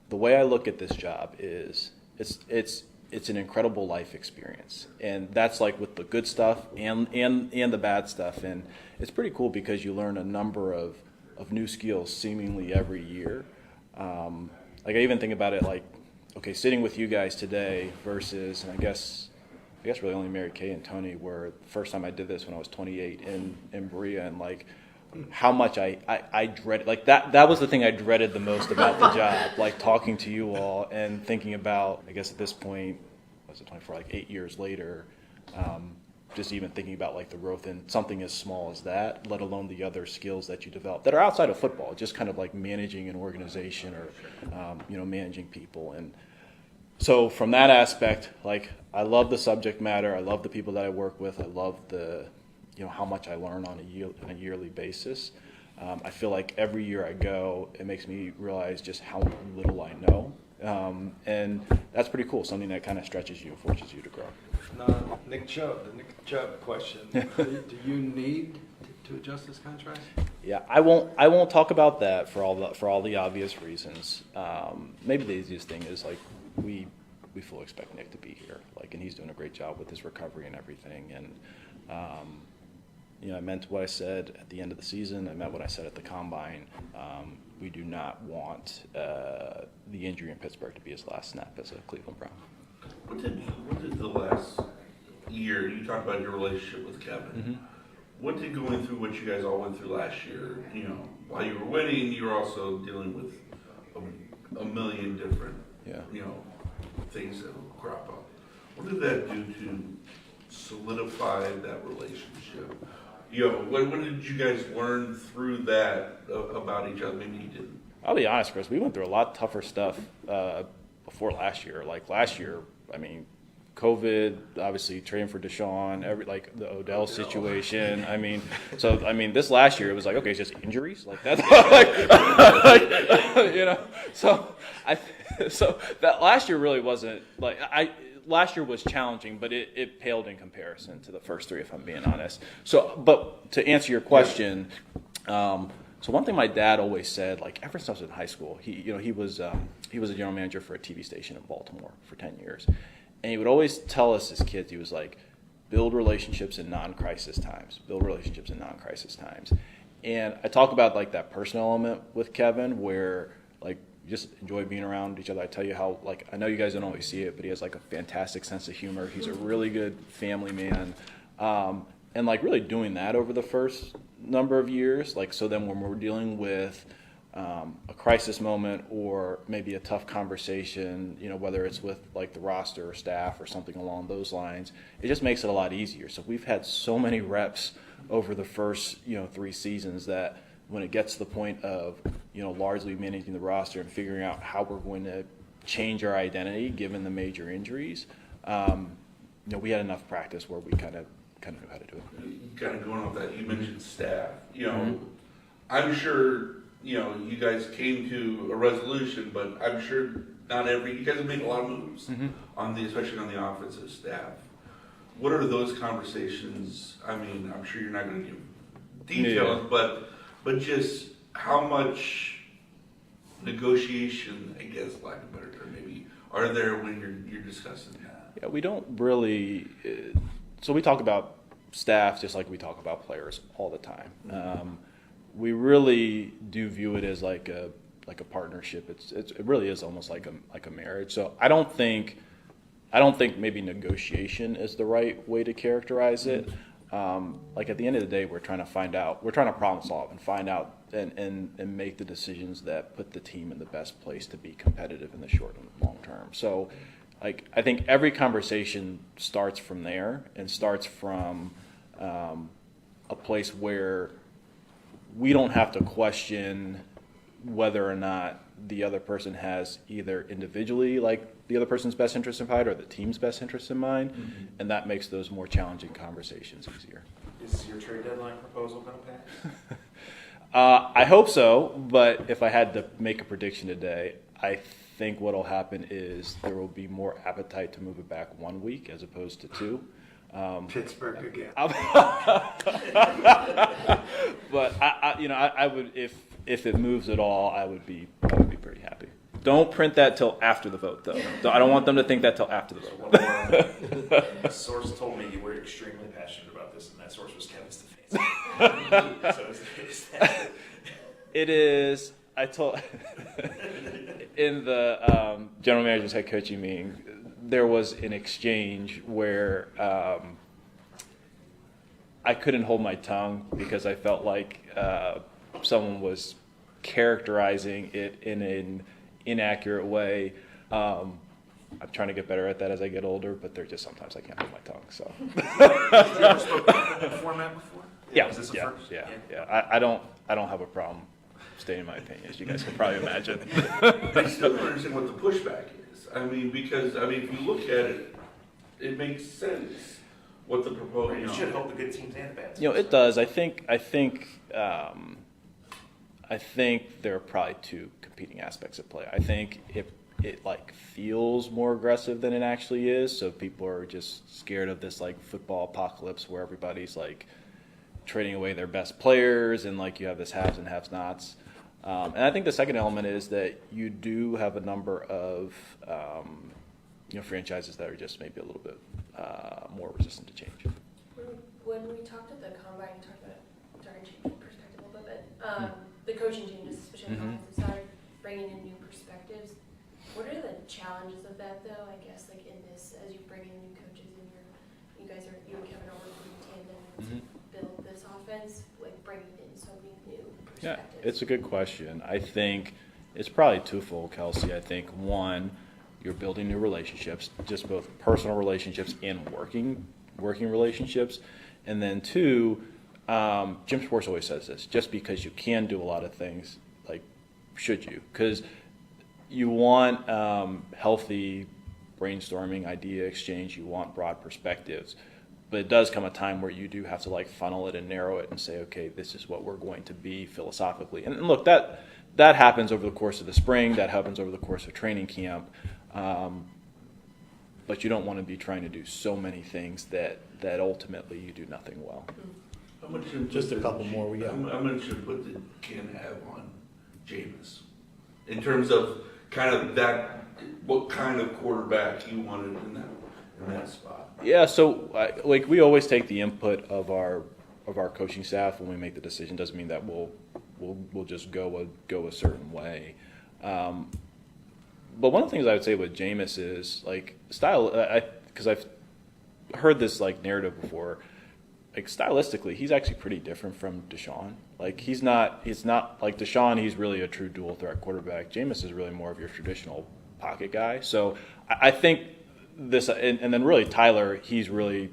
the way I look at this job is it's an incredible life experience, and that's like with the good stuff and the bad stuff, and it's pretty cool because you learn a number of new skills seemingly every year. Like I even think about it like, okay, sitting with you guys today versus, and I guess really only Mary Kay and Tony were the first time I did this when I was 28 in Berea, and like how much I dreaded, like that was the thing I dreaded the most about the job, like talking to you all and thinking about, I guess at this point, was it 24, like 8 years later, just even thinking about like the growth in something as small as that, let alone the other skills that you develop that are outside of football, just kind of like managing an organization or, managing people. And so from that aspect, like I love the subject matter. I love the people that I work with. I love how much I learn on a yearly basis. I feel like every year I go, it makes me realize just how little I know. And that's pretty cool, something that kind of stretches you and forces you to grow. Now, the Nick Chubb question. Do you need to adjust this contract? Yeah, I won't talk about that for all the obvious reasons. Maybe the easiest thing is like we fully expect Nick to be here, like, and he's doing a great job with his recovery and everything. And I meant what I said at the end of the season. I meant what I said at the combine. We do not want the injury in Pittsburgh to be his last snap as a Cleveland Brown. What did the last year, you talked about your relationship with Kevin. Mm-hmm. What did going through what you guys all went through last year, while you were winning, you were also dealing with a million different, things that will crop up. What did that do to solidify that relationship? What did you guys learn through that about each other? Maybe you didn't. I'll be honest, Chris. We went through a lot tougher stuff before last year. Like last year, I mean, COVID, obviously trading for Deshaun, the Odell situation. This last year it was like, okay, it's just injuries. Like that's So that last year really wasn't like last year was challenging, but it paled in comparison to the first three, if I'm being honest. So, but to answer your question, so one thing my dad always said, like ever since I was in high school, he was a general manager for a TV station in Baltimore for 10 years, and he would always tell us as kids, he was like, build relationships in non-crisis times. Build relationships in non-crisis times. And I talk about like that personal element with Kevin, where like just enjoy being around each other. I tell you how, like, I know you guys don't always see it, but he has like a fantastic sense of humor. He's a really good family man. And like really doing that over the first number of years, like, so then when we're dealing with a crisis moment or maybe a tough conversation, whether it's with like the roster or staff or something along those lines, it just makes it a lot easier. So we've had so many reps over the first, 3 seasons that when it gets to the point of, largely managing the roster and figuring out how we're going to change our identity given the major injuries, we had enough practice where we kind of knew how to do it. Kind of going off that, you mentioned staff. I'm sure, you guys came to a resolution, but I'm sure you guys have made a lot of moves especially on the offensive staff. What are those conversations? I mean, I'm sure you're not going to give details, but just how much negotiation, I guess, lack of a better term, maybe, are there when you're discussing that? Yeah, we don't really. So we talk about staff just like we talk about players all the time. We really do view it as like a partnership. It really is almost like a marriage. So I don't think maybe negotiation is the right way to characterize it. Like at the end of the day, we're trying to problem solve and find out and make the decisions that put the team in the best place to be competitive in the short and long term. So like, I think every conversation starts from there and starts from a place where we don't have to question whether or not the other person has either individually like the other person's best interest in mind or the team's best interest in mind, and that makes those more challenging conversations easier. Is your trade deadline proposal going to pass? I hope so, but if I had to make a prediction today, I think what will happen is there will be more appetite to move it back 1 week as opposed to 2. Pittsburgh again. But I would if it moves at all, I would be pretty happy. Don't print that till after the vote, though. I don't want them to think that till after the vote. One more. A source told me you were extremely passionate about this, and that source was Kevin Stefanski. So is that... It is. I told in the general manager's head coaching meeting, there was an exchange where I couldn't hold my tongue because I felt like someone was characterizing it in an inaccurate way. I'm trying to get better at that as I get older, but there's just sometimes I can't hold my tongue. So. Have you ever spoken in that format before? Yeah, Is this a first? yeah. I don't have a problem stating my opinion, as you guys can probably imagine. I still don't understand what the pushback is. Because if you look at it, it makes sense what the proposal. You should help the good teams and the bad teams. It does. I think there are probably two competing aspects at play. I think it like feels more aggressive than it actually is, so people are just scared of this like football apocalypse where everybody's like trading away their best players and like you have this haves and have-nots. And I think the second element is that you do have a number of franchises that are just maybe a little bit more resistant to change. When we talked at the combine, you talked about, sorry, changing perspective a little bit, the coaching changes, especially on the offensive side, bringing in new perspectives. What are the challenges of that, though? I guess like in this, as you bring in new coaches and you and Kevin are working in tandem to build this offense, like bringing in so many new perspectives. Yeah, it's a good question. I think it's probably twofold, Kelsey. I think one, you're building new relationships, just both personal relationships and working relationships, and then two, Jim Sports always says this: just because you can do a lot of things, like should you? Because you want healthy brainstorming, idea exchange. You want broad perspectives. But it does come a time where you do have to like funnel it and narrow it and say, okay, this is what we're going to be philosophically. And look, that happens over the course of the spring. That happens over the course of training camp. But you don't want to be trying to do so many things that ultimately you do nothing well. How much Just a couple more. We got. How much input did Ken have on Jameis in terms of kind of that? What kind of quarterback you wanted in that spot? Yeah, so like we always take the input of our coaching staff when we make the decision. Doesn't mean that we'll just go a certain way. But one of the things I would say with Jameis is like style. Because I've heard this like narrative before. Like stylistically, he's actually pretty different from Deshaun. Like he's not like Deshaun. He's really a true dual threat quarterback. Jameis is really more of your traditional pocket guy. So I think this, and then really Tyler, he's really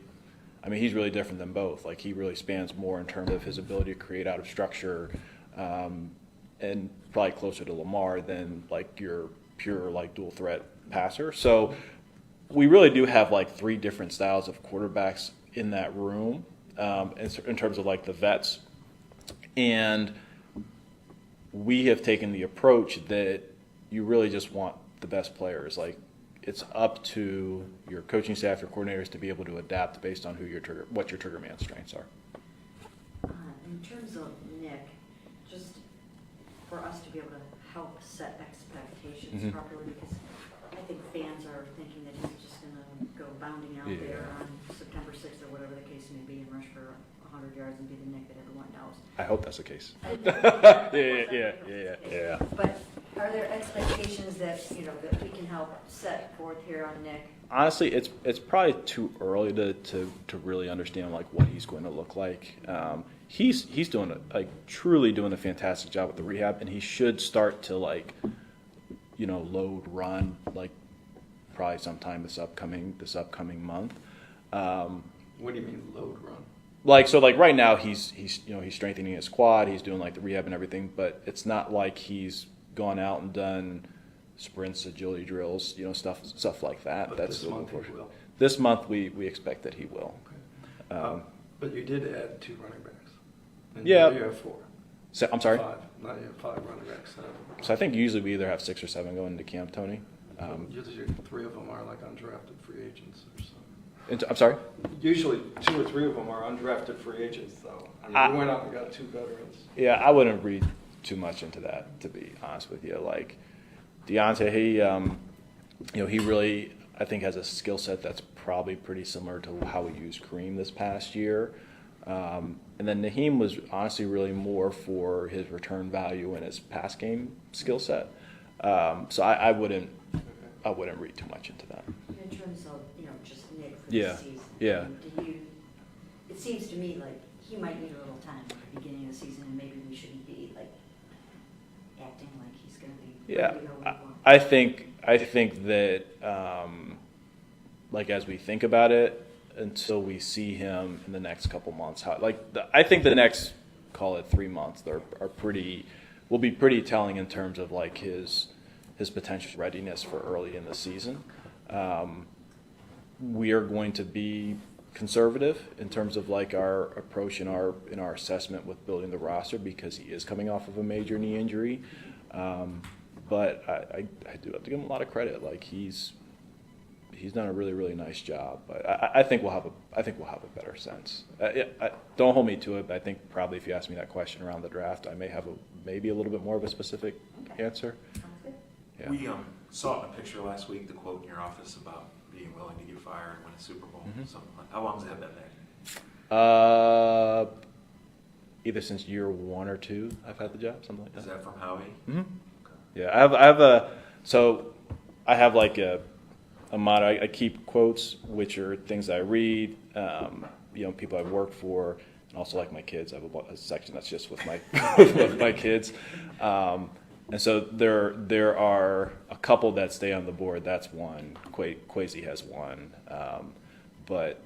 different than both. Like he really spans more in terms of his ability to create out of structure, and probably closer to Lamar than like your pure like dual threat passer. So we really do have like three different styles of quarterbacks in that room, in terms of like the vets, and we have taken the approach that you really just want the best players. Like it's up to your coaching staff, your coordinators to be able to adapt based on what your trigger man strengths are. In terms of Nick, just for us to be able to help set expectations properly, because I think fans are thinking that he's just going to go bounding out there on September 6th or whatever the case may be and rush for 100 yards and be the Nick that everyone knows. I hope that's the case. Yeah. But are there expectations that that we can help set forth here on Nick? Honestly, it's probably too early to really understand like what he's going to look like. He's doing truly doing a fantastic job with the rehab, and he should start to load run like probably sometime this upcoming month. What do you mean load run? like right now he's strengthening his quad, he's doing like the rehab and everything, but it's not like he's gone out and done sprints, agility drills, stuff like that. But That's this month he will. This month we expect that he will. Okay. But you did add 2 running backs. And Yeah. You have 4. So, I'm sorry. 5. Now you have 5 running backs. So I think usually we either have 6 or 7 going into camp, Tony. Usually 3 of them are like undrafted free agents or something. I'm sorry. Usually 2 or 3 of them are undrafted free agents, though. I mean, you went out and got 2 veterans. Yeah, I wouldn't read too much into that, to be honest with you. Like Deontay, he really, I think, has a skill set that's probably pretty similar to how we used Kareem this past year. And then Naheem was honestly really more for his return value and his pass game skill set. So I wouldn't read too much into that. In terms of, just Nick for Yeah, the season. yeah. It seems to me like he might need a little time at the beginning of the season, and maybe we shouldn't be like acting like he's going to be Yeah, ready to go week 1. I think that as we think about it, until we see him in the next couple months, I think the next, call it 3 months, will be pretty telling in terms of like his potential readiness for early in the season. We are going to be conservative in terms of like our approach in our assessment with building the roster, because he is coming off of a major knee injury. But I do have to give him a lot of credit. Like he's done a really, really nice job. But I think we'll have a better sense. Don't hold me to it, but I think probably if you ask me that question around the draft, I may have maybe a little bit more of a specific answer. Yeah. We saw in a picture last week the quote in your office about being willing to get fired and win a Super Bowl. Something like. How long has that been there? Either since year 1 or 2, I've had the job, something like that. Is that from Howie? Mm-hmm. Yeah, I have like a motto. I keep quotes, which are things I read, people I've worked for, and also like my kids. I have a section that's just with my with my kids, and so there are a couple that stay on the board. That's one. Kwesi has one, but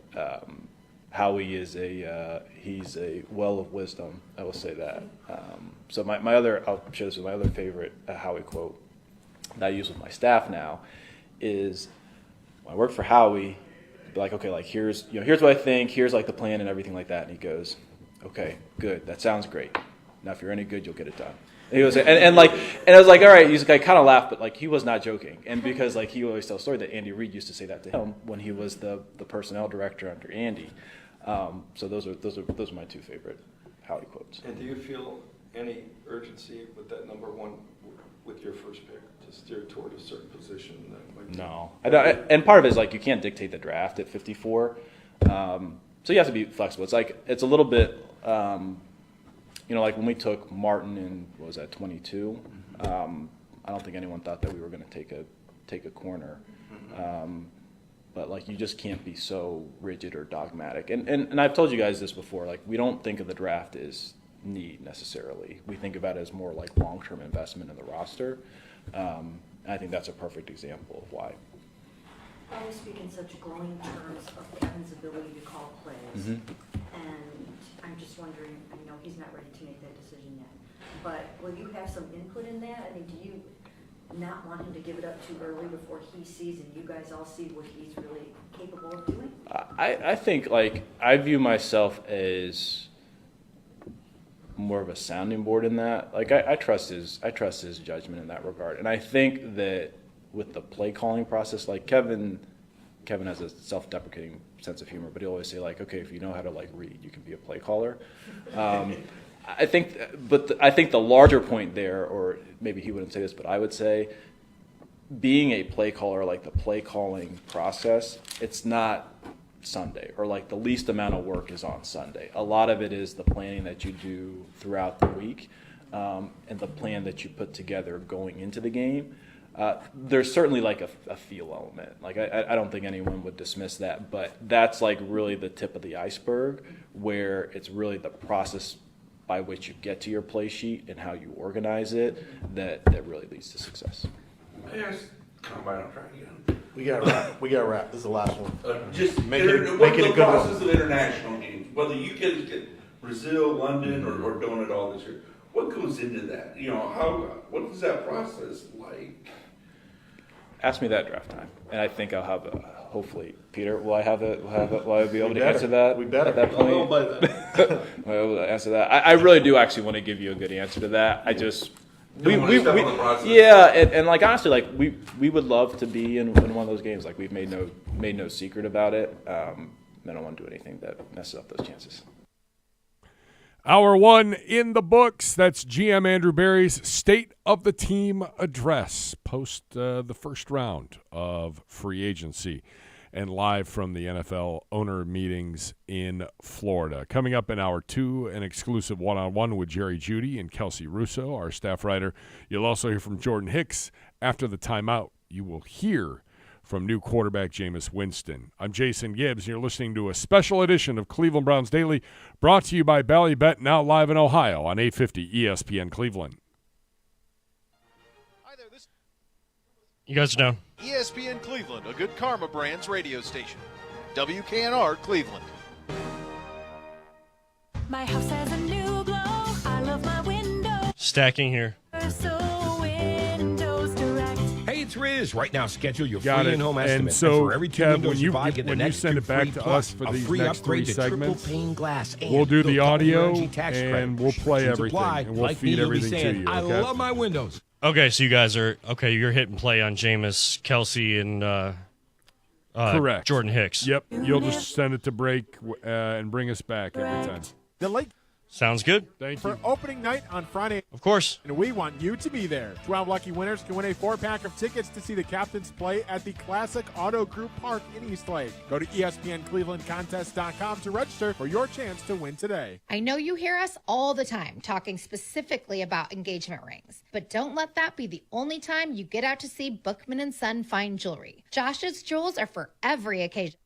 Howie is he's a well of wisdom. I will say that. So I'll share this with my other favorite Howie quote that I use with my staff now is when I work for Howie, be like, okay, like here's what I think, here's like the plan and everything like that, and he goes, okay, good, that sounds great. Now if you're any good, you'll get it done. And he goes, and I was like, all right. He's like, I kind of laughed, but like he was not joking, and because like he always tells a story that Andy Reid used to say that to him when he was the personnel director under Andy. So those are my 2 favorite Howie quotes. And do you feel any urgency with that number 1 with your first pick to steer toward a certain position? No. And part of it is like you can't dictate the draft at 54. So you have to be flexible. It's a little bit, like when we took Martin in, what was that, 22? I don't think anyone thought that we were going to take a corner. But like you just can't be so rigid or dogmatic. And I've told you guys this before. Like we don't think of the draft as need necessarily. We think about it as more like long-term investment in the roster. And I think that's a perfect example of why. I always speak in such glowing terms of Kevin's ability to call plays. And I'm just wondering, I know he's not ready to make that decision yet, but will you have some input in that? I mean, do you not want him to give it up too early before he sees and you guys all see what he's really capable of doing? I think like I view myself as more of a sounding board in that. Like I trust his judgment in that regard, and I think that with the play calling process, like Kevin has a self-deprecating sense of humor, but he'll always say like, okay, if you know how to like read, you can be a play caller. I think the larger point there, or maybe he wouldn't say this, but I would say, being a play caller, like the play calling process, it's not Sunday, or like the least amount of work is on Sunday. A lot of it is the planning that you do throughout the week, and the plan that you put together going into the game. There's certainly like a feel element. Like I don't think anyone would dismiss that, but that's like really the tip of the iceberg, where it's really the process by which you get to your play sheet and how you organize it that really leads to success. Yes, combine, I'll try again. We got to wrap. This is the last one. Just make it a good the one. process of international games. whether you get Brazil, London, or doing it all this year, what goes into that? What is that process like? Ask me that draft time, and I think I'll have hopefully, Peter, will I be able to answer that? We better. At that point. I'll by then. Will I be able to answer that? I really do actually want to give you a good answer to that. I just Don't wanna step on the process. yeah, and like honestly, like we would love to be in one of those games. Like we've made no secret about it. I don't want to do anything that messes up those chances. Hour 1 in the books. That's GM Andrew Berry's State of the Team address post the first round of free agency and live from the NFL owner meetings in Florida. Coming up in Hour 2, an exclusive one-on-one with Jerry Judy and Kelsey Russo, our staff writer. You'll also hear from Jordan Hicks. After the timeout, you will hear from new quarterback Jameis Winston. I'm Jason Gibbs, and you're listening to a special edition of Cleveland Browns Daily, brought to you by Ballybet, now live in Ohio on 850 ESPN Cleveland. Hi there, this You guys are down. ESPN Cleveland, a good Karma Brands radio station. WKNR Cleveland. My house has a new glow. I love my windows. Stacking here. So Windows Direct. Hey, it's Riz. Right now, schedule your Got free it. in-home And estimate. so, for every two Kev, windows when you- buy, get the when you next send two it back free to plus us for a these free next upgrade three to triple segments, pane glass. And we'll do the double audio, energy tax and credit. we'll play Restrictions everything, apply. and we'll Like feed me, you'll be everything to saying, you, I okay? love my windows. Okay, so you guys are okay. You're hitting play on Jameis, Kelsey, and Correct. Jordan Hicks. Yep. You'll just send it to break and bring us back every time. The late Sounds good. Thank for you. opening night on Friday. Of course. And we want you to be there. 12 lucky winners can win a 4-pack of tickets to see the Captains play at the Classic Auto Group Park in Eastlake. Go to ESPNClevelandContest.com to register for your chance to win today. I know you hear us all the time talking specifically about engagement rings, but don't let that be the only time you get out to see Bookman & Son fine jewelry. Josh's jewels are for every occasion.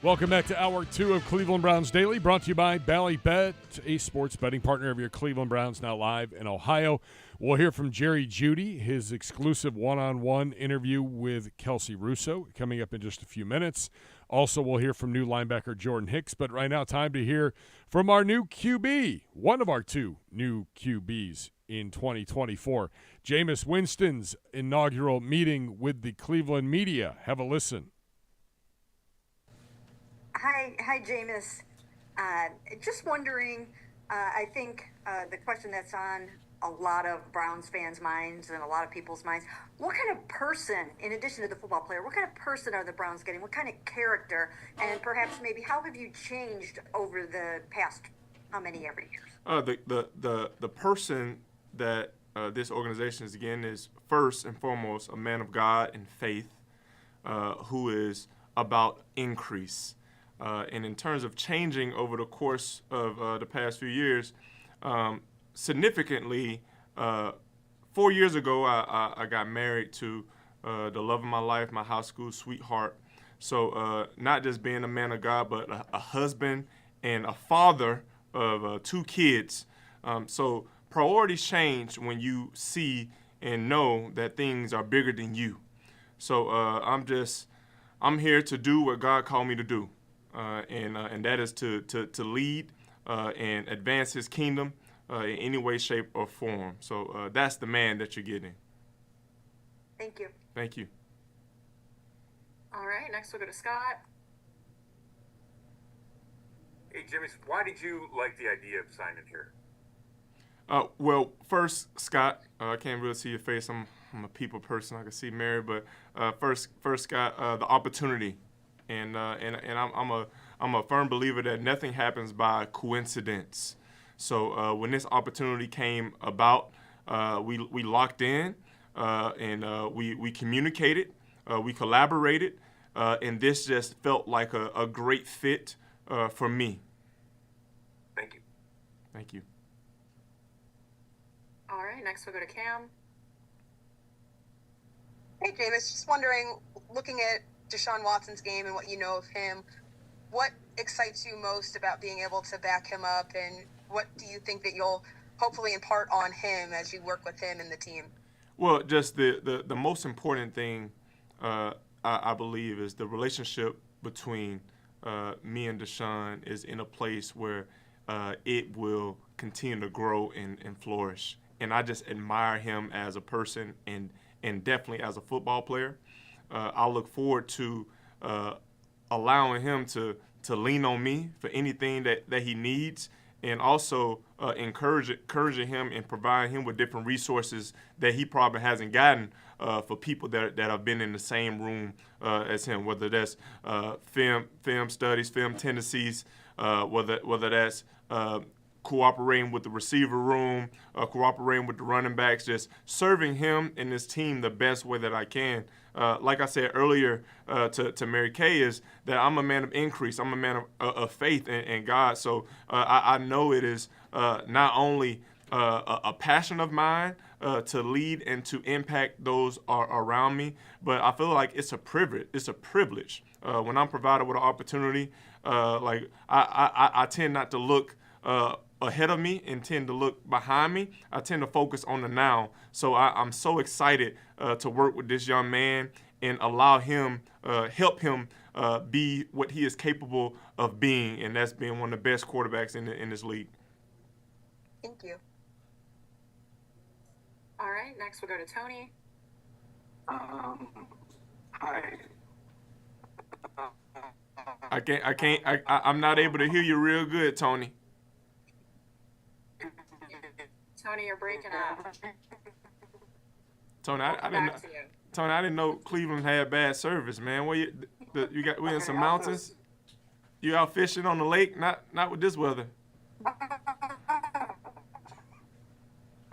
Welcome back to Hour 2 of Cleveland Browns Daily, brought to you by Ballybet, a sports betting partner of your Cleveland Browns, now live in Ohio. We'll hear from Judy, his exclusive one-on-one interview with Kelsey Russo, coming up in just a few minutes. Also, we'll hear from new linebacker Jordan Hicks, but right now, time to hear from our new QB, one of our two new QBs in 2024. Jameis Winston's inaugural meeting with the Cleveland media. Have a listen. Hi, Jameis. Just wondering, I think the question that's on a lot of Browns fans' minds and a lot of people's minds, what kind of person, in addition to the football player, what kind of person are the Browns getting? What kind of character? And perhaps maybe how have you changed over the past how many every years? The person that this organization is getting is first and foremost a man of God and faith who is about increase. And in terms of changing over the course of the past few years, significantly, 4 years ago, I got married to the love of my life, my high school sweetheart. So not just being a man of God, but a husband and a father of 2 kids. So priorities change when you see and know that things are bigger than you. So I'm here to do what God called me to do. And that is to lead and advance his kingdom in any way, shape, or form. So that's the man that you're getting. Thank you. Thank you. All right, next we'll go to Scott. Hey, Jameis, why did you like the idea of signing here? Well, first, Scott, I can't really see your face. I'm a people person. I can see Mary, but first, Scott, the opportunity. And I'm a firm believer that nothing happens by coincidence. So when this opportunity came about, we locked in and we communicated, we collaborated, and this just felt like a great fit for me. Thank you. Thank you. All right, next we'll go to Cam. Hey, Jameis, just wondering, looking at Deshaun Watson's game and what you know of him, what excites you most about being able to back him up, and what do you think that you'll hopefully impart on him as you work with him and the team? Well, just the most important thing I believe is the relationship between me and Deshaun is in a place where it will continue to grow and flourish. And I just admire him as a person and definitely as a football player. I look forward to allowing him to lean on me for anything that he needs, and also encouraging him and providing him with different resources that he probably hasn't gotten for people that have been in the same room as him, whether that's film studies, film tendencies, whether that's cooperating with the receiver room, cooperating with the running backs, just serving him and his team the best way that I can. Like I said earlier to Mary Kay, is that I'm a man of increase. I'm a man of faith in God. So I know it is not only a passion of mine to lead and to impact those around me, but I feel like it's a privilege. It's a privilege when I'm provided with an opportunity. Like I tend not to look ahead of me and tend to look behind me. I tend to focus on the now. So I'm so excited to work with this young man and allow him, help him be what he is capable of being, and that's being one of the best quarterbacks in this league. Thank you. All right, next we'll go to Tony. Hi. I'm not able to hear you real good, Tony. Tony, you're breaking up. Tony, I didn't know Cleveland had bad service, man. We in some mountains. You out fishing on the lake? Not with this weather. All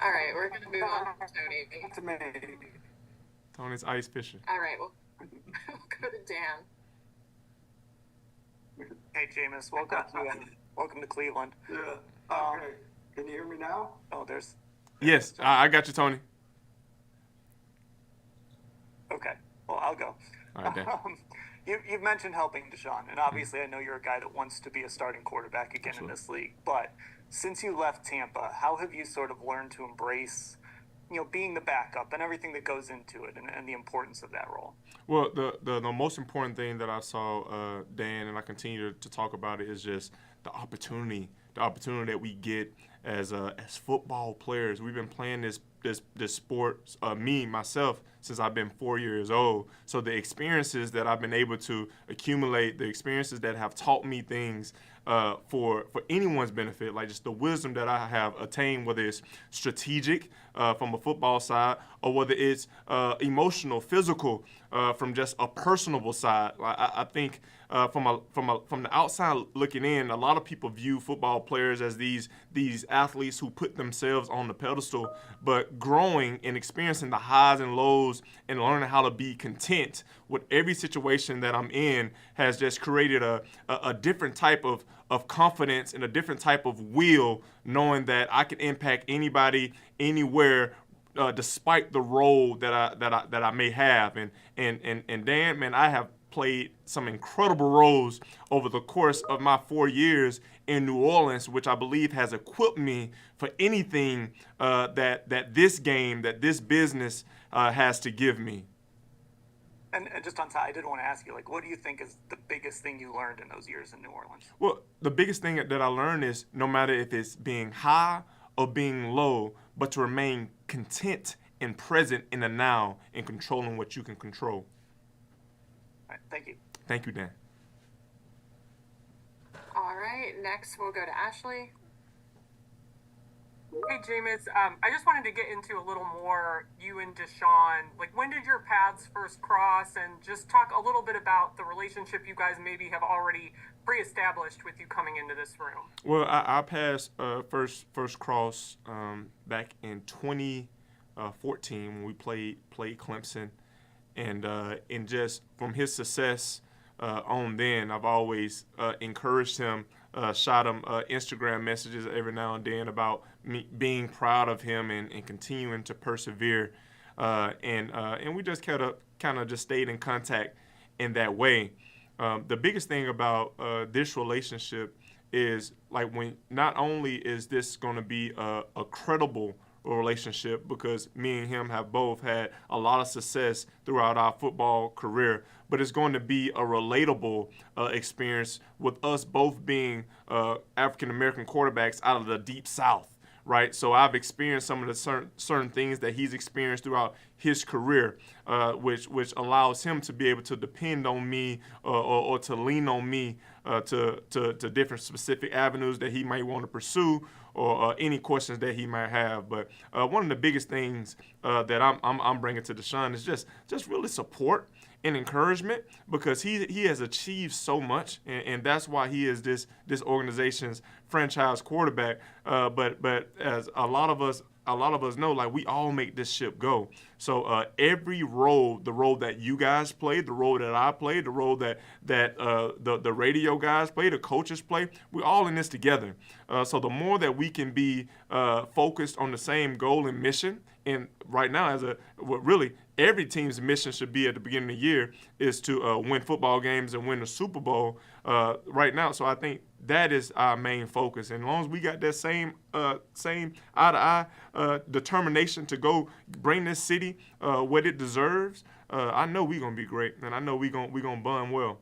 right, we're gonna move on to Tony. Tony's ice fishing. All right, we'll go to Dan. Hey, Jameis, welcome to Cleveland. Yeah. Okay. Can you hear me now? Oh, there's... Yes, I got you, Tony. Okay. Well, I I'll go. All right, Dan. You've mentioned helping Deshaun, and obviously I know you're a guy that wants to be a starting quarterback again in this league. But since you left Tampa, how have you sort of learned to embrace, being the backup and everything that goes into it, and the importance of that role? Well, the most important thing that I saw, Dan, and I continue to talk about it, is just the opportunity that we get as football players. We've been playing this sport, myself, since I've been 4 years old. So the experiences that I've been able to accumulate, the experiences that have taught me things for anyone's benefit, like just the wisdom that I have attained, whether it's strategic from a football side, or whether it's emotional, physical, from just a personable side. I think from the outside looking in, a lot of people view football players as these athletes who put themselves on the pedestal, but growing and experiencing the highs and lows and learning how to be content with every situation that I'm in has just created a different type of confidence and a different type of will, knowing that I can impact anybody, anywhere, despite the role that I may have. And Dan, man, I have played some incredible roles over the course of my 4 years in New Orleans, which I believe has equipped me for anything that this game, that this business has to give me. And just on top, I did want to ask you, what do you think is the biggest thing you learned in those years in New Orleans? Well, the biggest thing that I learned is no matter if it's being high or being low, but to remain content and present in the now and controlling what you can control. All right, thank you. Thank you, Dan. All right, next we'll go to Ashley. Hey, Jameis, I just wanted to get into a little more you and Deshaun. When did your paths first cross? And just talk a little bit about the relationship you guys maybe have already pre-established with you coming into this room. Well, I passed first cross back in 2014 when we played Clemson. And just from his success on then, I've always encouraged him, shot him Instagram messages every now and then about me being proud of him and continuing to persevere. And we just kind of just stayed in contact in that way. The biggest thing about this relationship is when not only is this going to be a credible relationship, because me and him have both had a lot of success throughout our football career, but it's going to be a relatable experience with us both being African-American quarterbacks out of the Deep South, right? So I've experienced some of the certain things that he's experienced throughout his career, which allows him to be able to depend on me or to lean on me to different specific avenues that he might want to pursue, or any questions that he might have. But one of the biggest things that I'm bringing to Deshaun is just really support and encouragement, because he has achieved so much, and that's why he is this organization's franchise quarterback. But as a lot of us know, we all make this ship go. So every role, the role that you guys play, the role that I play, the role that the radio guys play, the coaches play, we're all in this together. So the more that we can be focused on the same goal and mission, and right now, really every team's mission should be at the beginning of the year is to win football games and win the Super Bowl right now. So I think that is our main focus. And as long as we got that same eye-to-eye determination to go bring this city what it deserves, I know we're going to be great, and I know we're gonna bond well.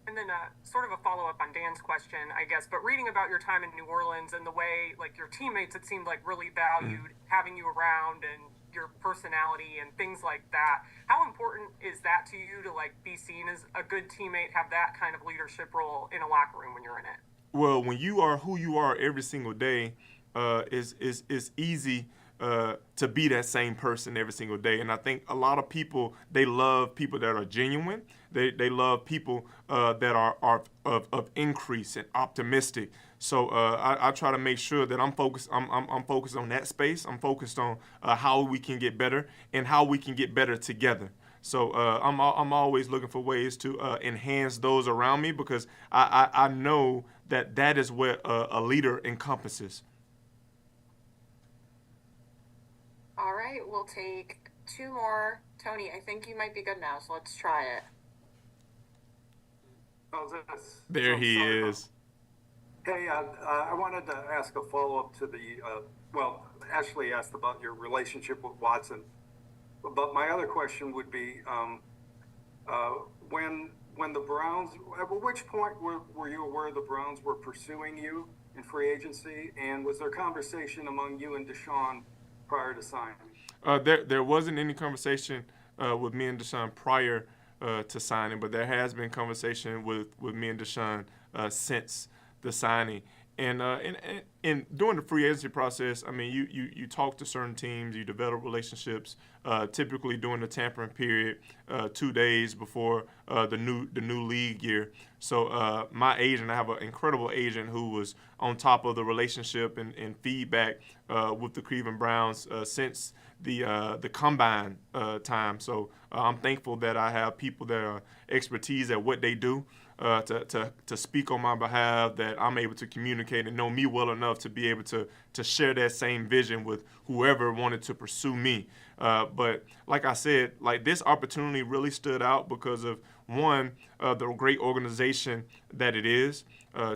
And then sort of a follow-up on Dan's question, I guess, but reading about your time in New Orleans and the way, your teammates, it seemed really valued having you around and your personality and things like that. How important is that to you to, be seen as a good teammate, have that kind of leadership role in a locker room when you're in it? Well, when you are who you are every single day, it's easy to be that same person every single day. And I think a lot of people, they love people that are genuine. They love people that are of increase and optimistic. So I try to make sure that I'm focused. I'm focused on that space. I'm focused on how we can get better and how we can get better together. So I'm always looking for ways to enhance those around me, because I know that is what a leader encompasses. All right, we'll take two more. Tony, I think you might be good now, so let's try it. How's this? There he sorry is. Hey, I wanted to ask a follow-up to the, well, Ashley asked about your relationship with Watson. But my other question would be, when the Browns, at which point were you aware the Browns were pursuing you in free agency? And was there conversation among you and Deshaun prior to signing? There wasn't any conversation with me and Deshaun prior to signing, but there has been conversation with me and Deshaun since the signing. And during the free agency process, I mean, you talk to certain teams, you develop relationships. Typically during the tampering period, 2 days before the new league year. So my agent, I have an incredible agent who was on top of the relationship and feedback with the Cleveland Browns since the combine time. So I'm thankful that I have people that are expertise at what they do. To speak on my behalf, that I'm able to communicate and know me well enough to be able to share that same vision with whoever wanted to pursue me. But like I said, like this opportunity really stood out because of one, the great organization that it is.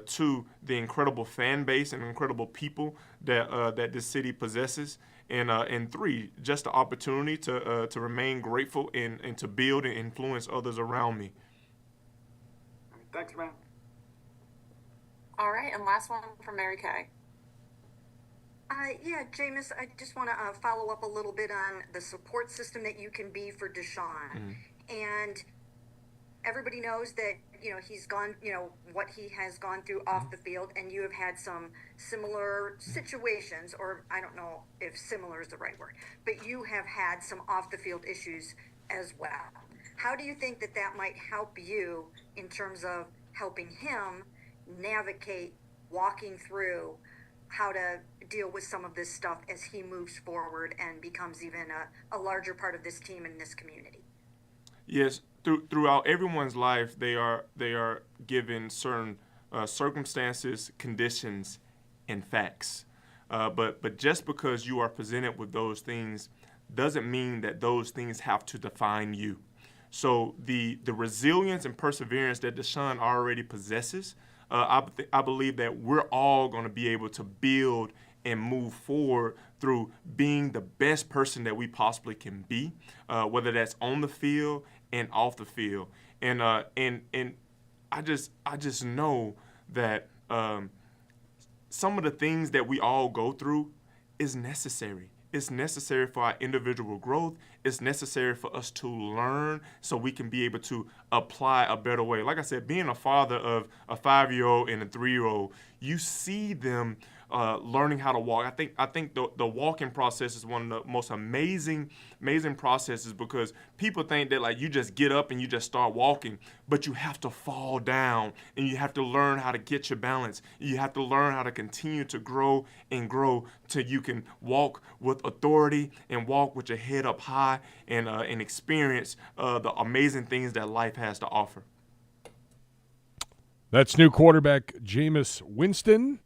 Two, the incredible fan base and incredible people that this city possesses. And three, just the opportunity to remain grateful and to build and influence others around me. Thanks, man. All right, and last one from Mary Kay. Yeah, Jameis, I just want to follow up a little bit on the support system that you can be for Deshaun. And everybody knows that, he's gone, what he has gone through off the field, and you have had some similar situations, or I don't know if similar is the right word, but you have had some off the field issues as well. How do you think that might help you in terms of helping him navigate walking through how to deal with some of this stuff as he moves forward and becomes even a larger part of this team and this community? Yes, throughout everyone's life, they are given certain circumstances, conditions, and facts. But just because you are presented with those things doesn't mean that those things have to define you. So the resilience and perseverance that Deshaun already possesses, I believe that we're all going to be able to build and move forward through being the best person that we possibly can be, whether that's on the field and off the field. And I just know that some of the things that we all go through is necessary. It's necessary for our individual growth. It's necessary for us to learn so we can be able to apply a better way. Like I said, being a father of a 5-year-old and a 3-year-old, you see them learning how to walk. I think the walking process is one of the most amazing processes, because people think that like you just get up and you just start walking, but you have to fall down and you have to learn how to get your balance. You have to learn how to continue to grow and grow till you can walk with authority and walk with your head up high and experience the amazing things that life has to offer. That's new quarterback Jameis Winston.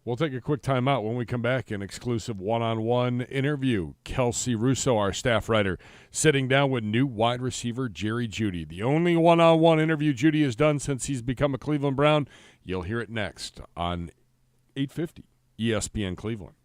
We'll take a quick timeout. When we come back, an exclusive one-on-one interview. Kelsey Russo, our staff writer, sitting down with new wide receiver Jerry Judy. The only one-on-one interview Judy has done since he's become a Cleveland Brown. You'll hear it next on 850 ESPN Cleveland.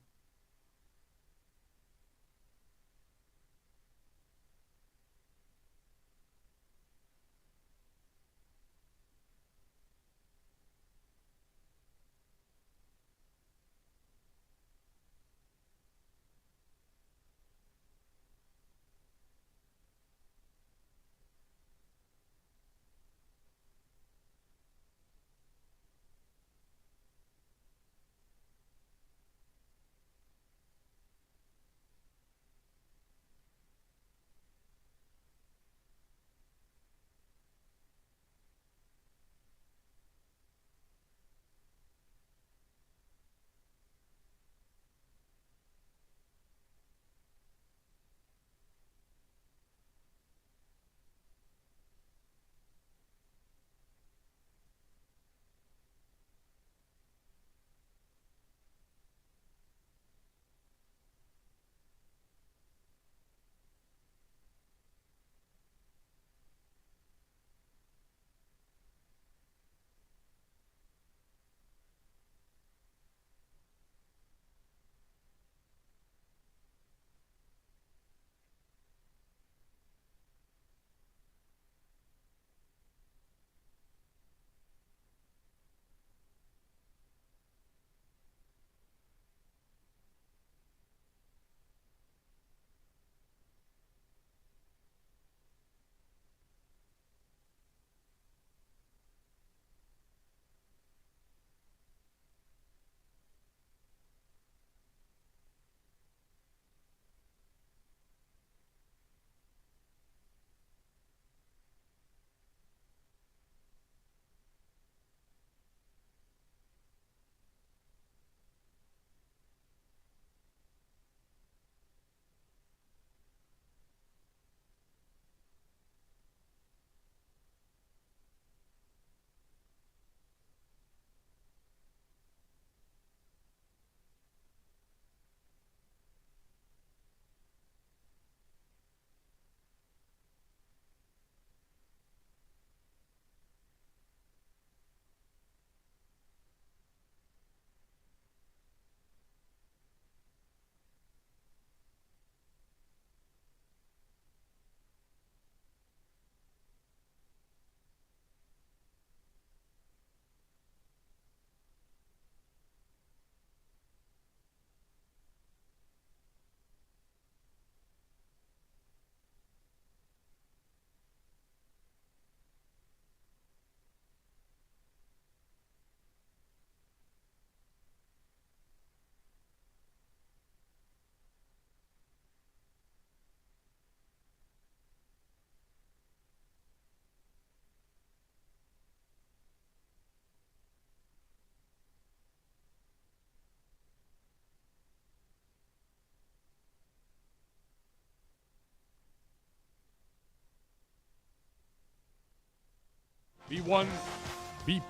Be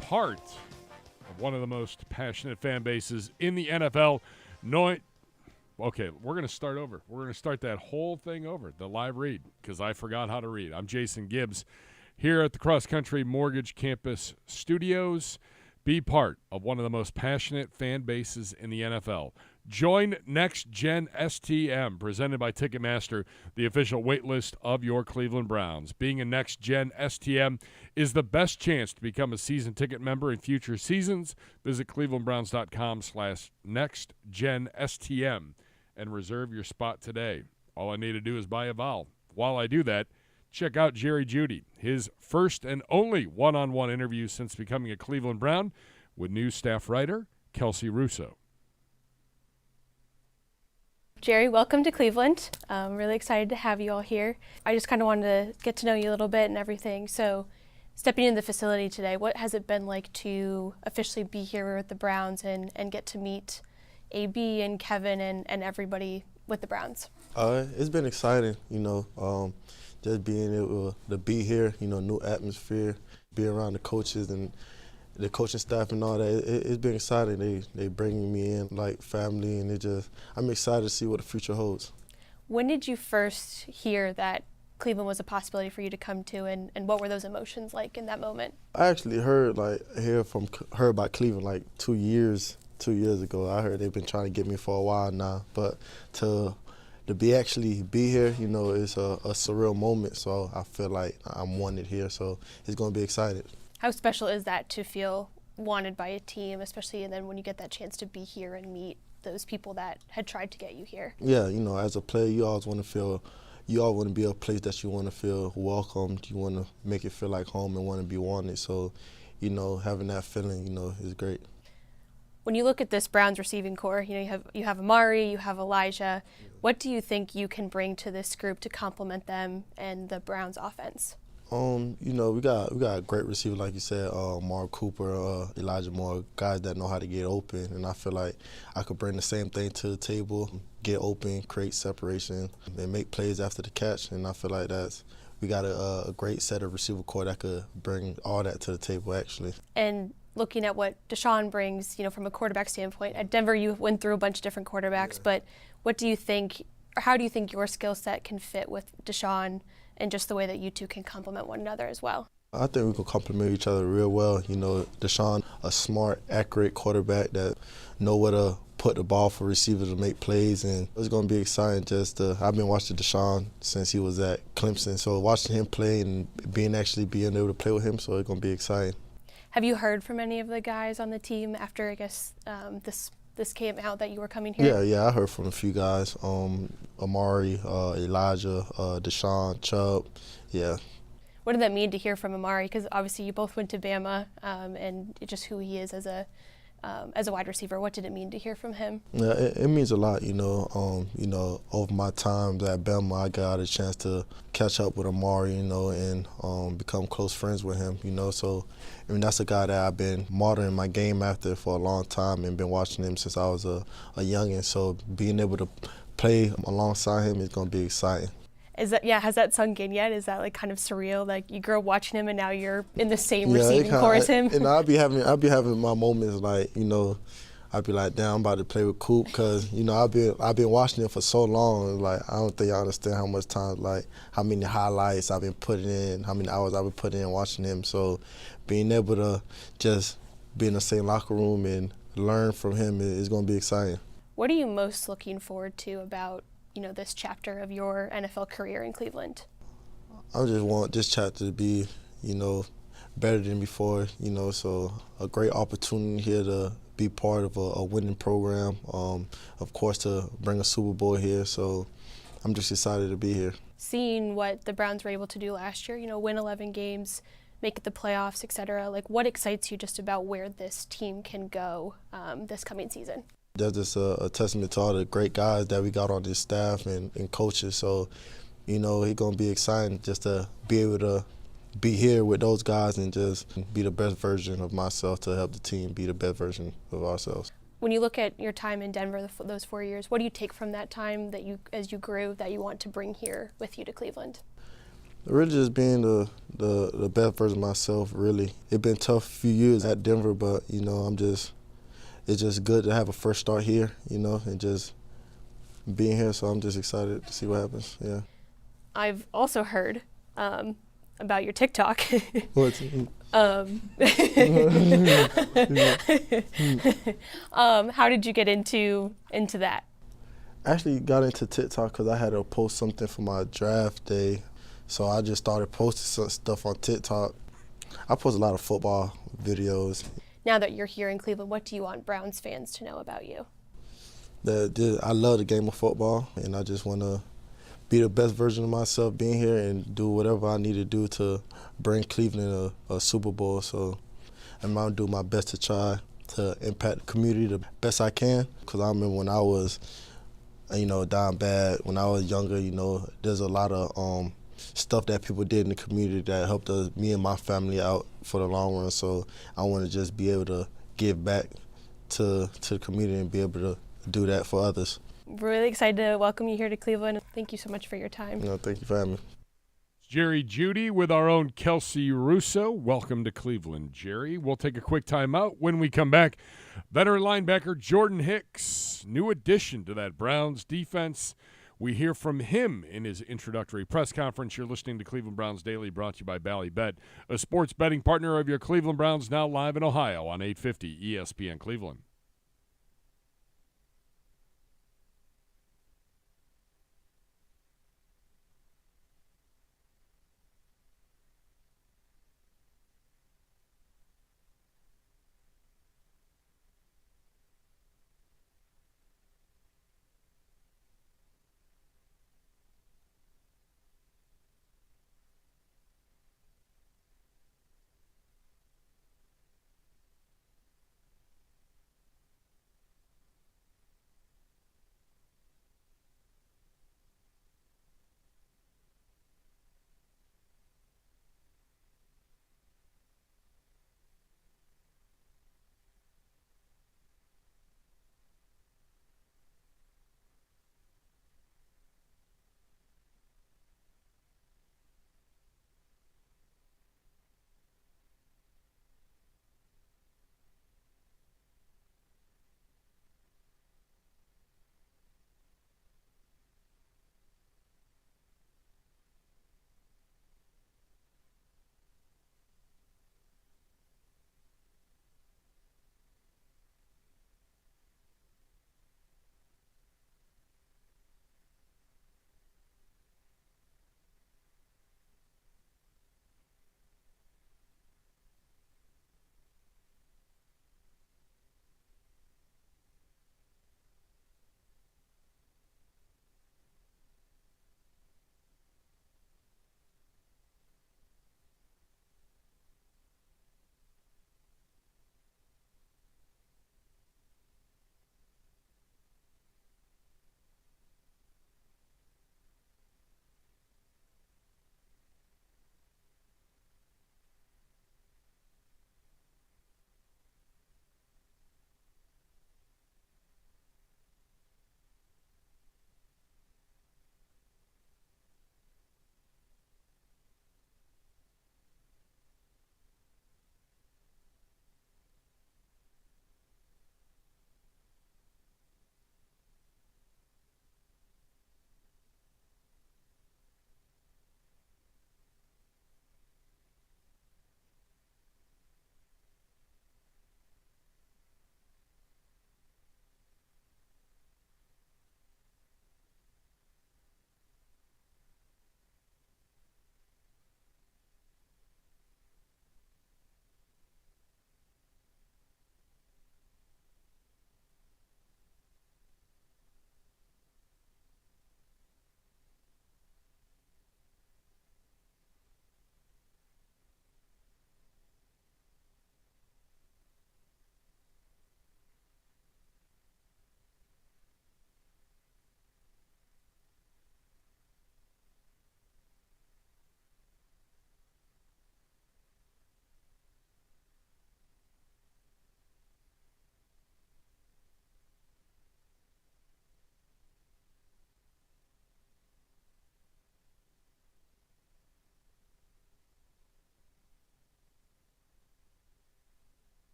part of one of the most passionate fan bases in the NFL. Okay, we're going to start over. We're going to start that whole thing over, the live read, because I forgot how to read. I'm Jason Gibbs here at the Cross Country Mortgage Campus Studios. Be part of one of the most passionate fan bases in the NFL. Join Next Gen STM, presented by Ticketmaster, the official waitlist of your Cleveland Browns. Being a Next Gen STM is the best chance to become a season ticket member in future seasons. Visit clevelandbrowns.com/nextgenstm and reserve your spot today. All I need to do is buy a vowel. While I do that, check out Jerry Judy, his first and only one-on-one interview since becoming a Cleveland Brown with new staff writer Kelsey Russo. Jerry, welcome to Cleveland. I'm really excited to have you all here. I just kind of wanted to get to know you a little bit and everything. So stepping into the facility today, what has it been like to officially be here with the Browns and get to meet AB and Kevin and everybody with the Browns? It's been exciting, just being able to be here, new atmosphere, be around the coaches and the coaching staff and all that. It's been exciting. They bringing me in like family, and I'm excited to see what the future holds. When did you first hear that Cleveland was a possibility for you to come to, and what were those emotions like in that moment? I actually heard about Cleveland like 2 years ago. I heard they've been trying to get me for a while now, but to be here, it's a surreal moment. So I feel like I'm wanted here. So it's going to be exciting. How special is that to feel wanted by a team, especially and then when you get that chance to be here and meet those people that had tried to get you here? Yeah, as a player, you always want to be a place that you want to feel welcomed. You want to make it feel like home and want to be wanted. So, having that feeling, is great. When you look at this Browns receiving core, you have Amari, you have Elijah. What do you think you can bring to this group to complement them and the Browns offense? We got a great receiver, like you said, Mark Cooper, Elijah Moore, guys that know how to get open, and I feel like I could bring the same thing to the table, get open, create separation, and make plays after the catch, and I feel like we got a great set of receiver core that could bring all that to the table, actually. And looking at what Deshaun brings, from a quarterback standpoint, at Denver you went through a bunch of different quarterbacks, but what do you think, or how do you think your skill set can fit with Deshaun and just the way that you two can complement one another as well? I think we can complement each other real well. Deshaun, a smart, accurate quarterback that know where to put the ball for receivers to make plays, and it's going to be exciting. I've been watching Deshaun since he was at Clemson, so watching him play and being able to play with him, so it's going to be exciting. Have you heard from any of the guys on the team after, I guess, this came out that you were coming here? Yeah, I heard from a few guys. Amari, Elijah, Deshaun, Chubb, yeah. What did that mean to hear from Amari? Because obviously you both went to Bama, and just who he is as a wide receiver. What did it mean to hear from him? Yeah, it means a lot. Over my times at Bama, I got a chance to catch up with Amari, and become close friends with him. So that's a guy that I've been modeling my game after for a long time and been watching him since I was a youngin'. So being able to play alongside him is going to be exciting. Has that sunk in yet? Is that kind of surreal? Like you grew up watching him and now you're in the same receiving core as him? I'll be having my moments I'd be like, damn, I'm about to play with Coop because, I've been watching him for so long. I don't think I understand how much time, how many highlights I've been putting in, how many hours I've been putting in watching him. So being able to just be in the same locker room and learn from him is going to be exciting. What are you most looking forward to about, this chapter of your NFL career in Cleveland? I just want this chapter to be, better than before, so a great opportunity here to be part of a winning program, of course to bring a Super Bowl here, so I'm just excited to be here. Seeing what the Browns were able to do last year, win 11 games, make it the playoffs, et cetera, what excites you just about where this team can go this coming season? That's just a testament to all the great guys that we got on this staff and coaches. So, it's going to be exciting just to be able to be here with those guys and just be the best version of myself to help the team be the best version of ourselves. When you look at your time in Denver, those 4 years, what do you take from that time that as you grew that you want to bring here with you to Cleveland? Really just being the best version of myself, really. It's been tough few years at Denver, but, you know, it's just good to have a first start here, you know, and just being here, so I'm just excited to see what happens, yeah. I've also heard about your TikTok. What? How did you get into that? I actually got into TikTok because I had to post something for my draft day, so I just started posting some stuff on TikTok. I post a lot of football videos. Now that you're here in Cleveland, what do you want Browns fans to know about you? I love the game of football, and I just want to be the best version of myself being here and do whatever I need to do to bring Cleveland a Super Bowl. So I'm going to do my best to try to impact the community the best I can, because I remember when I was, you know, down bad, when I was younger, you know, there's a lot of stuff that people did in the community that helped me and my family out for the long run. So I want to just be able to give back to the community and be able to do that for others. Really excited to welcome you here to Cleveland. Thank you so much for your time. No, thank you for having me. Jerry Judy with our own Kelsey Russo. Welcome to Cleveland, Jerry. We'll take a quick time out. When we come back, veteran linebacker Jordan Hicks, new addition to that Browns defense. We hear from him in his introductory press conference. You're listening to Cleveland Browns Daily, brought to you by Ballybet, a sports betting partner of your Cleveland Browns, now live in Ohio on 850 ESPN Cleveland.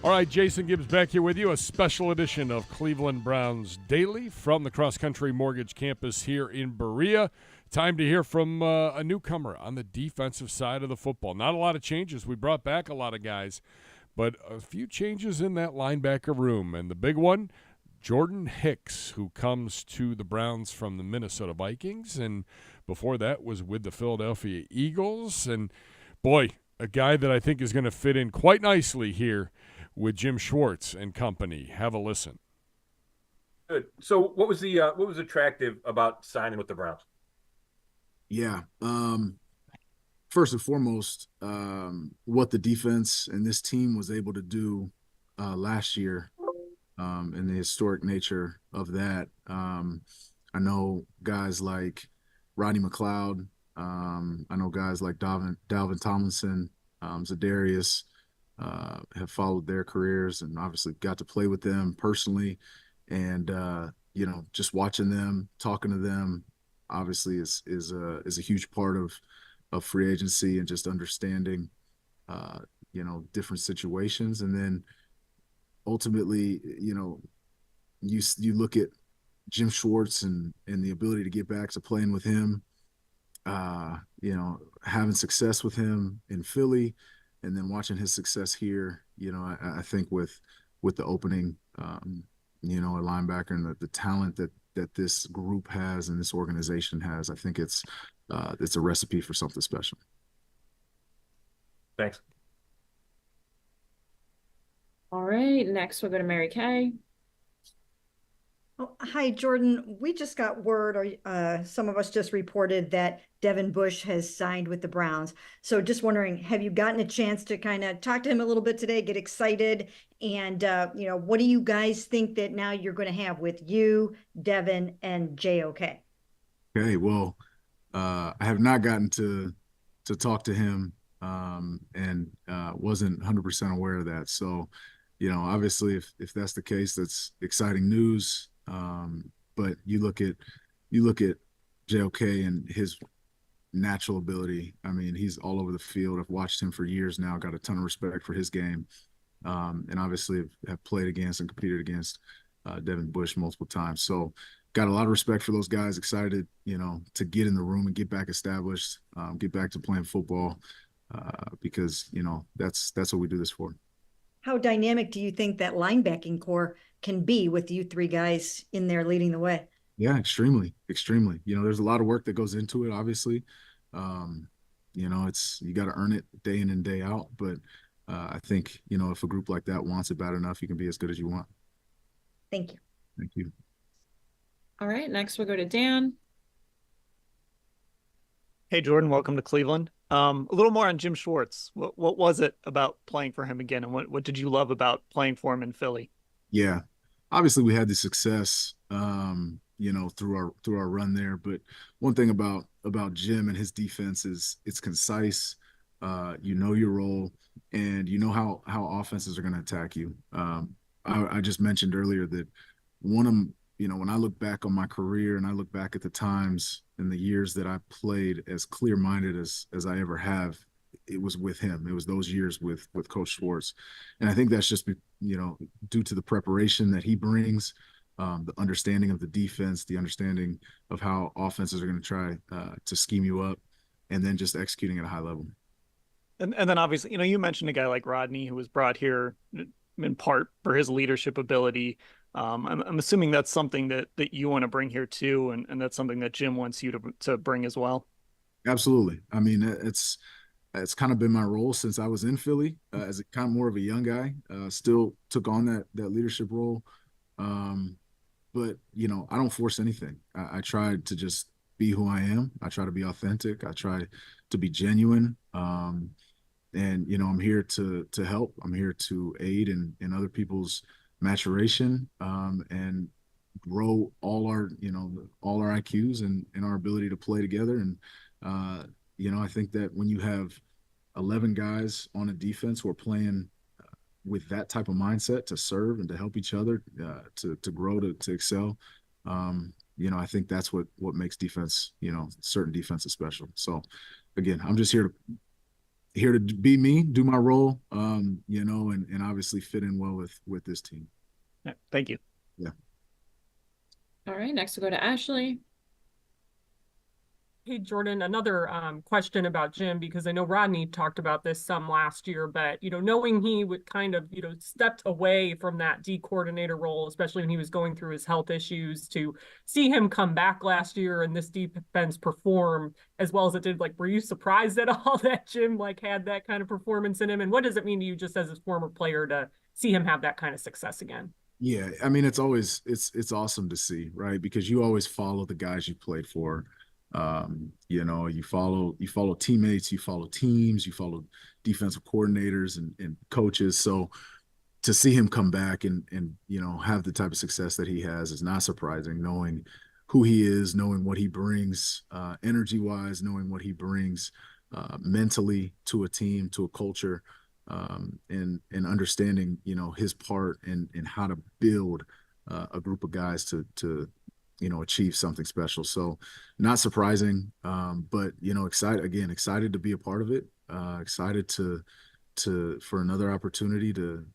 All right, Jason Gibbs back here with you, a special edition of Cleveland Browns Daily from the Cross Country Mortgage Campus here in Berea. Time to hear from a newcomer on the defensive side of the football. Not a lot of changes. We brought back a lot of guys, but a few changes in that linebacker room. And the big one, Jordan Hicks, who comes to the Browns from the Minnesota Vikings, and before that was with the Philadelphia Eagles. And, boy, a guy that I think is going to fit in quite nicely here with Jim Schwartz and company. Have a listen. Good. So what was attractive about signing with the Browns? Yeah. First and foremost, what the defense and this team was able to do last year, and the historic nature of that. I know guys like Rodney McLeod. I know guys like Dalvin Tomlinson, Zadarius, have followed their careers and obviously got to play with them personally. And, just watching them, talking to them, obviously is a huge part of free agency and just understanding, different situations. And then ultimately, you look at Jim Schwartz and the ability to get back to playing with him, having success with him in Philly, and then watching his success here. I think with the opening, a linebacker and the talent that this group has and this organization has, I think it's a recipe for something special. Thanks. All right, next we'll go to Mary Kay. Oh, hi, Jordan. We just got word, or some of us just reported that Devin Bush has signed with the Browns. So just wondering, have you gotten a chance to kind of talk to him a little bit today, get excited? And, what do you guys think that now you're going to have with you, Devin, and JOK? Okay, well, I have not gotten to talk to him, and wasn't 100% aware of that. So, obviously, if that's the case, that's exciting news. But you look at JOK and his natural ability. I mean, he's all over the field. I've watched him for years now, got a ton of respect for his game. And obviously have played against and competed against Devin Bush multiple times. So got a lot of respect for those guys, excited, to get in the room and get back established, get back to playing football, because, that's what we do this for. How dynamic do you think that linebacking core can be with you three guys in there leading the way? Yeah, extremely. There's a lot of work that goes into it, obviously. You got to earn it day in and day out. But I think, if a group like that wants it bad enough, you can be as good as you want. Thank you. Thank you. All right, next we'll go to Dan. Hey, Jordan, welcome to Cleveland. A little more on Jim Schwartz. What was it about playing for him again, and what did you love about playing for him in Philly? Yeah, obviously we had the success, through our run there. But one thing about Jim and his defense is it's concise. Your role, and how offenses are going to attack you. I just mentioned earlier that when I look back on my career and I look back at the times and the years that I played as clear-minded as I ever have, it was with him. It was those years with Coach Schwartz. And I think that's just, due to the preparation that he brings, the understanding of the defense, the understanding of how offenses are going to try to scheme you up, and then just executing at a high level. And then obviously, you mentioned a guy like Rodney who was brought here in part for his leadership ability. I'm assuming that's something that you want to bring here too, and that's something that Jim wants you to bring as well. Absolutely. I mean, it's kind of been my role since I was in Philly, as a kind of more of a young guy. Still took on that leadership role, but I don't force anything. I try to just be who I am. I try to be authentic. I try to be genuine. And I'm here to help. I'm here to aid in other people's maturation, and grow all our IQs and our ability to play together. And I think that when you have 11 guys on a defense who are playing with that type of mindset to serve and to help each other, to grow, to excel, I think that's what makes defense, certain defenses special. So again, I'm just here to here to be me, do my role, and obviously fit in well with this team. Yeah, thank you. Yeah. All right, next we'll go to Ashley. Hey, Jordan, another question about Jim, because I know Rodney talked about this some last year, but, knowing he would kind of, stepped away from that D coordinator role, especially when he was going through his health issues, to see him come back last year and this defense perform as well as it did, were you surprised at all that Jim, had that kind of performance in him? And what does it mean to you just as a former player to see him have that kind of success again? Yeah, I mean, it's awesome to see, right? Because you always follow the guys you played for. You follow teammates, you follow teams, you follow defensive coordinators and coaches. So to see him come back and have the type of success that he has is not surprising, knowing who he is, knowing what he brings energy wise, knowing what he brings mentally to a team, to a culture, and understanding his part and how to build a group of guys to achieve something special. So not surprising, but excited to be a part of it. Excited for another opportunity to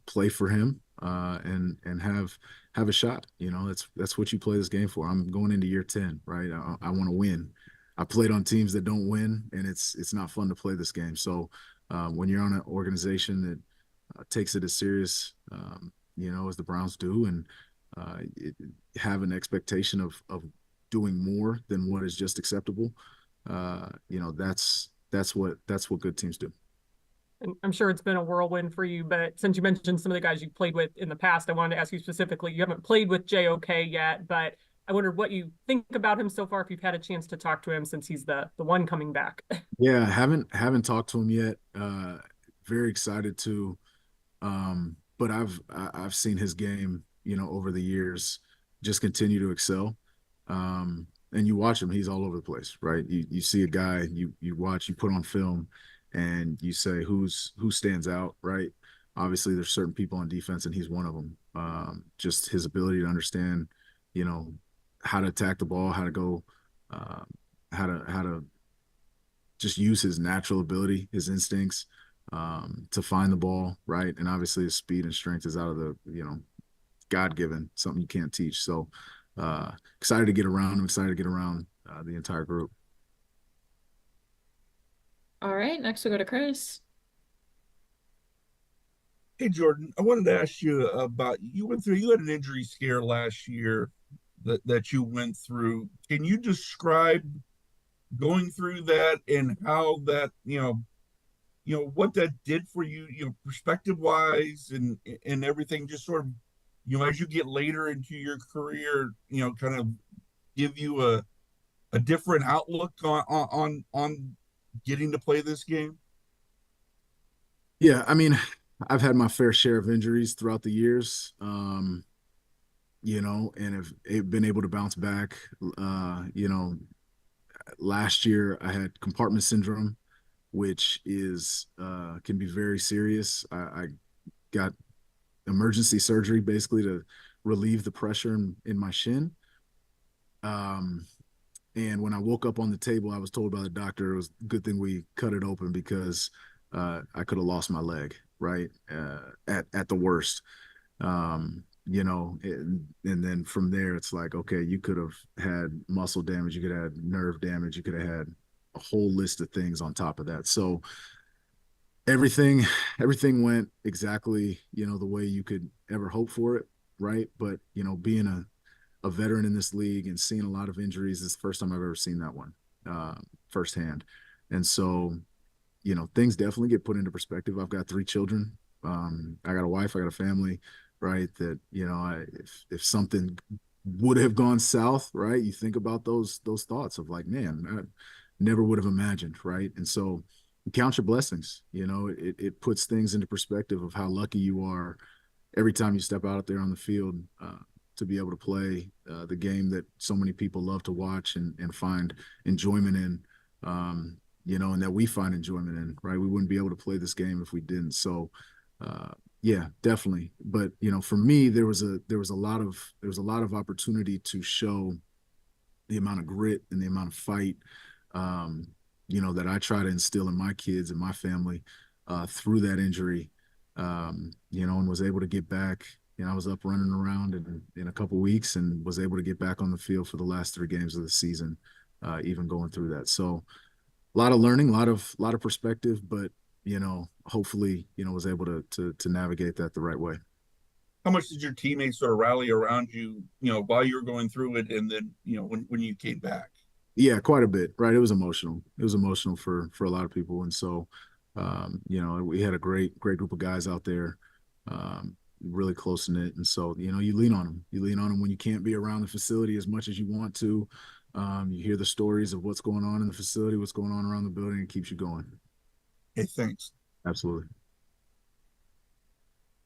play for him and have a shot. That's what you play this game for. I'm going into year 10, right? I want to win. I played on teams that don't win, and it's not fun to play this game. So when you're on an organization that takes it as serious, as the Browns do, and have an expectation of doing more than what is just acceptable, that's what good teams do. And I'm sure it's been a whirlwind for you, but since you mentioned some of the guys you played with in the past, I wanted to ask you specifically. You haven't played with JOK yet, but I wondered what you think about him so far, if you've had a chance to talk to him since he's the one coming back. Yeah, haven't talked to him yet. Very excited to, but I've seen his game, over the years, just continue to excel. And you watch him, he's all over the place, right? You see a guy, you watch, you put on film, and you say who stands out, right? Obviously, there's certain people on defense, and he's one of them. Just his ability to understand, how to attack the ball, how to go, how to just use his natural ability, his instincts, to find the ball, right? And obviously, his speed and strength is out of the, God-given, something you can't teach. So excited to get around. I'm excited to get around the entire group. All right, next we'll go to Chris. Hey, Jordan, I wanted to ask you about, you had an injury scare last year that you went through. Can you describe going through that and how that, what that did for you, perspective wise and everything, just sort of, as you get later into your career, kind of give you a different outlook on getting to play this game? Yeah, I mean, I've had my fair share of injuries throughout the years, and have been able to bounce back. Last year I had compartment syndrome, which is can be very serious. I got emergency surgery basically to relieve the pressure in my shin. And when I woke up on the table, I was told by the doctor it was a good thing we cut it open because I could have lost my leg, right? At the worst. And then from there, it's like, okay, you could have had muscle damage, you could have had nerve damage, you could have had a whole list of things on top of that. So everything went exactly, the way you could ever hope for it, right? But, being a veteran in this league and seeing a lot of injuries, this is the first time I've ever seen that one firsthand. And so, things definitely get put into perspective. I've got 3 children. I got a wife, I got a family, right? That, if something would have gone south, right? You think about those thoughts of like, man, I never would have imagined, right? And so count your blessings. It puts things into perspective of how lucky you are every time you step out there on the field to be able to play the game that so many people love to watch and find enjoyment in, and that we find enjoyment in, right? We wouldn't be able to play this game if we didn't. So, yeah, definitely. But, for me, there was a lot of opportunity to show the amount of grit and the amount of fight, that I try to instill in my kids and my family through that injury, and was able to get back. I was up running around in a couple weeks and was able to get back on the field for the last 3 games of the season, even going through that. So a lot of learning, a lot of perspective, but hopefully, was able to navigate that the right way. How much did your teammates sort of rally around you, while you were going through it, and then, when you came back? Yeah, quite a bit, right? It was emotional. It was emotional for a lot of people. And so, we had a great group of guys out there, really close knit. And so, you lean on them. You lean on them when you can't be around the facility as much as you want to. You hear the stories of what's going on in the facility, what's going on around the building. It keeps you going. Hey, thanks. Absolutely.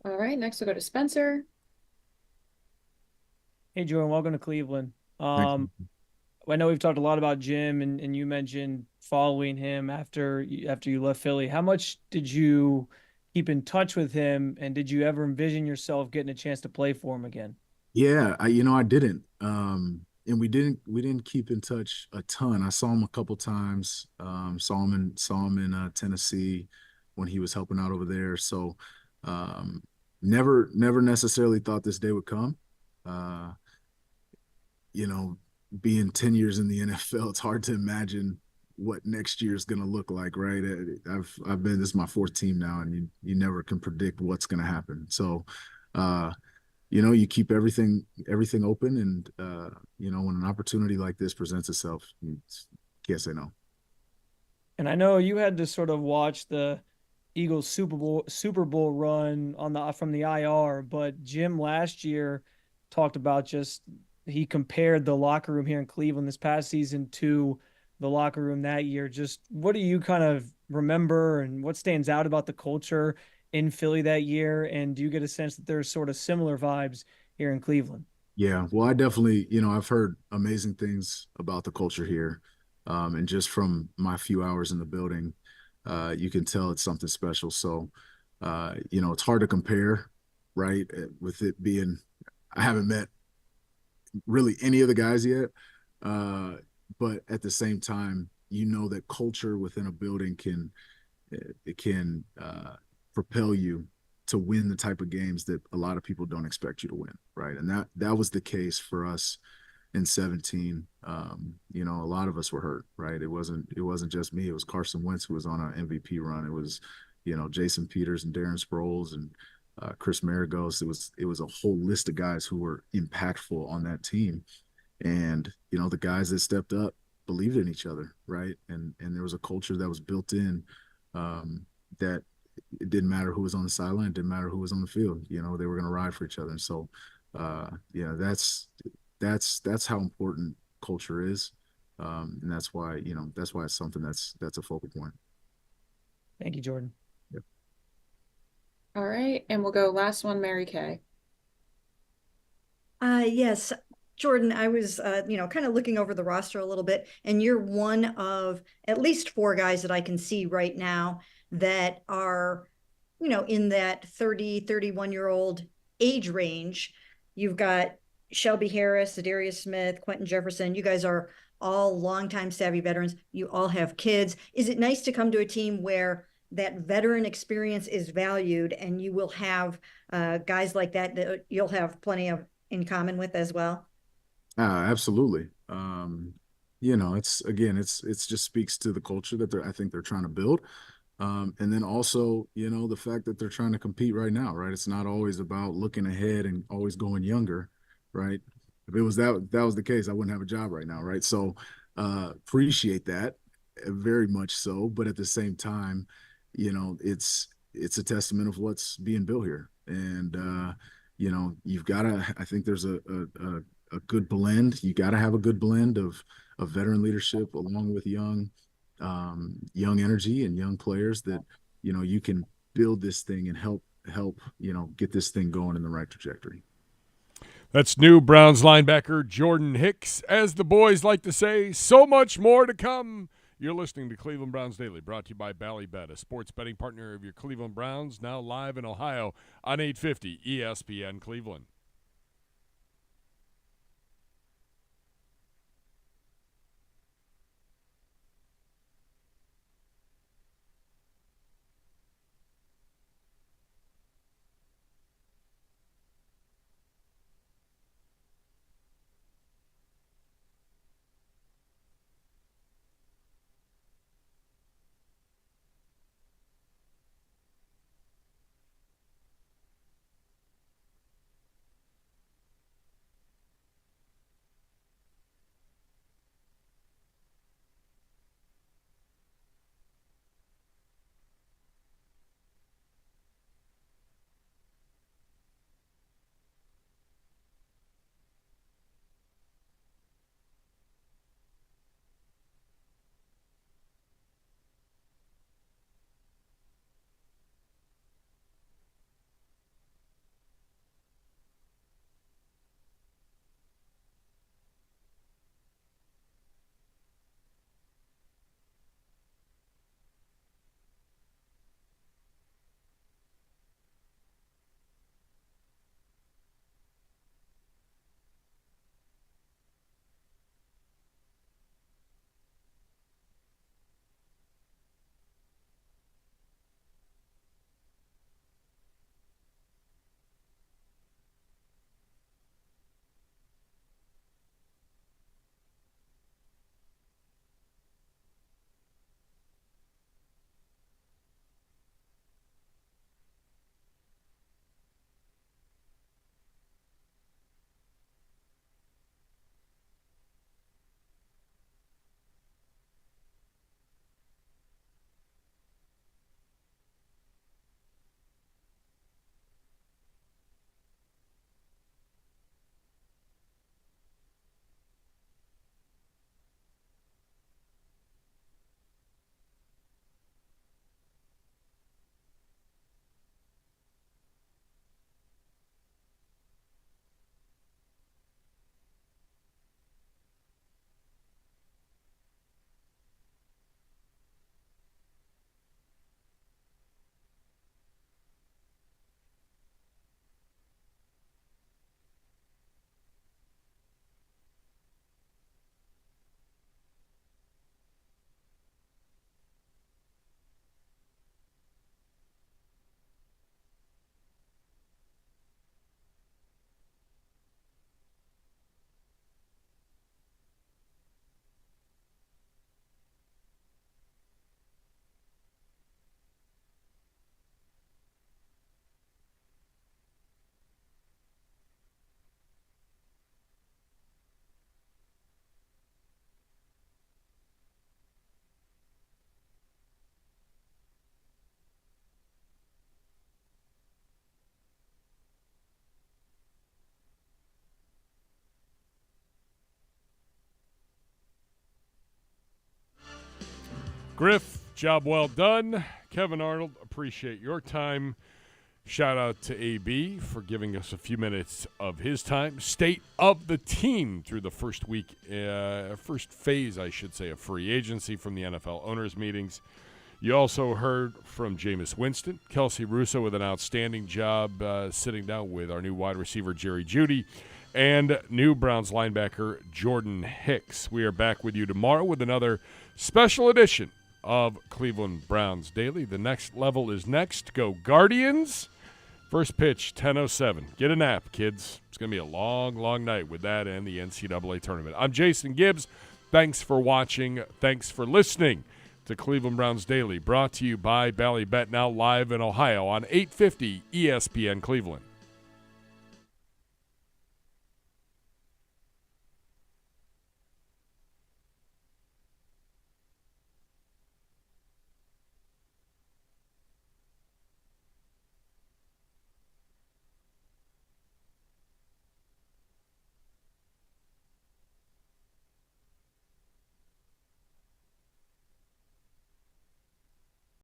All right, next we'll go to Spencer. Hey, Jordan, welcome to Cleveland. I know we've talked a lot about Jim, and you mentioned following him after you left Philly. How much did you keep in touch with him, and did you ever envision yourself getting a chance to play for him again? Yeah, I didn't. And we didn't keep in touch a ton. I saw him a couple times. Saw him in Tennessee when he was helping out over there. So never necessarily thought this day would come. Being 10 years in the NFL, it's hard to imagine what next year is going to look like, right? This is my 4th team now, and you never can predict what's going to happen. So, you keep everything open, and when an opportunity like this presents itself, you can't say no. And I know you had to sort of watch the Eagles Super Bowl run from the IR, but Jim last year talked about he compared the locker room here in Cleveland this past season to the locker room that year. Just what do you kind of remember, and what stands out about the culture in Philly that year? And do you get a sense that there's sort of similar vibes here in Cleveland? Yeah, well, I definitely, I've heard amazing things about the culture here. And just from my few hours in the building, you can tell it's something special. So, it's hard to compare, right? With it being, I haven't met really any of the guys yet. But at the same time, that culture within a building can propel you to win the type of games that a lot of people don't expect you to win, right? And that was the case for us in 2017. A lot of us were hurt, right? It wasn't just me. It was Carson Wentz who was on an MVP run. It was, Jason Peters and Darren Sproles and Chris Maragos. It was a whole list of guys who were impactful on that team. And, the guys that stepped up believed in each other, right? And there was a culture that was built in that it didn't matter who was on the sideline, it didn't matter who was on the field. They were going to ride for each other. And so, that's how important culture is. And that's why it's something that's a focal point. Thank you, Jordan. Yep. All right, and we'll go last one, Mary Kay. Yes, Jordan, I was, kind of looking over the roster a little bit, and you're one of at least 4 guys that I can see right now that are, in that 30, 31-year-old age range. You've got Shelby Harris, Zadarius Smith, Quentin Jefferson. You guys are all longtime savvy veterans. You all have kids. Is it nice to come to a team where that veteran experience is valued, and you will have guys like that you'll have plenty of in common with as well? Absolutely. It's just speaks to the culture that I think they're trying to build. And then also, the fact that they're trying to compete right now, right? It's not always about looking ahead and always going younger, right? If it was that was the case, I wouldn't have a job right now, right? So appreciate that very much so. But at the same time, it's a testament of what's being built here. And, you've got to, I think there's a good blend. You got to have a good blend of veteran leadership along with young energy and young players that, you can build this thing and help, get this thing going in the right trajectory. That's new Browns linebacker Jordan Hicks. As the boys like to say, so much more to come. You're listening to Cleveland Browns Daily, brought to you by Ballybet, a sports betting partner of your Cleveland Browns, now live in Ohio on 850 ESPN Cleveland. Griff, job well done. Kevin Arnold, appreciate your time. Shout out to AB for giving us a few minutes of his time. State of the team through the first phase, I should say, of free agency from the NFL owners' meetings. You also heard from Jameis Winston, Kelsey Russo with an outstanding job sitting down with our new wide receiver, Judy, and new Browns linebacker, Jordan Hicks. We are back with you tomorrow with another special edition of Cleveland Browns Daily. The next level is next. Go Guardians. First pitch, 10:07. Get a nap, kids. It's going to be a long, long night with that and the NCAA tournament. I'm Jason Gibbs. Thanks for watching. Thanks for listening to Cleveland Browns Daily, brought to you by Bally Bet, now live in Ohio on 850 ESPN Cleveland.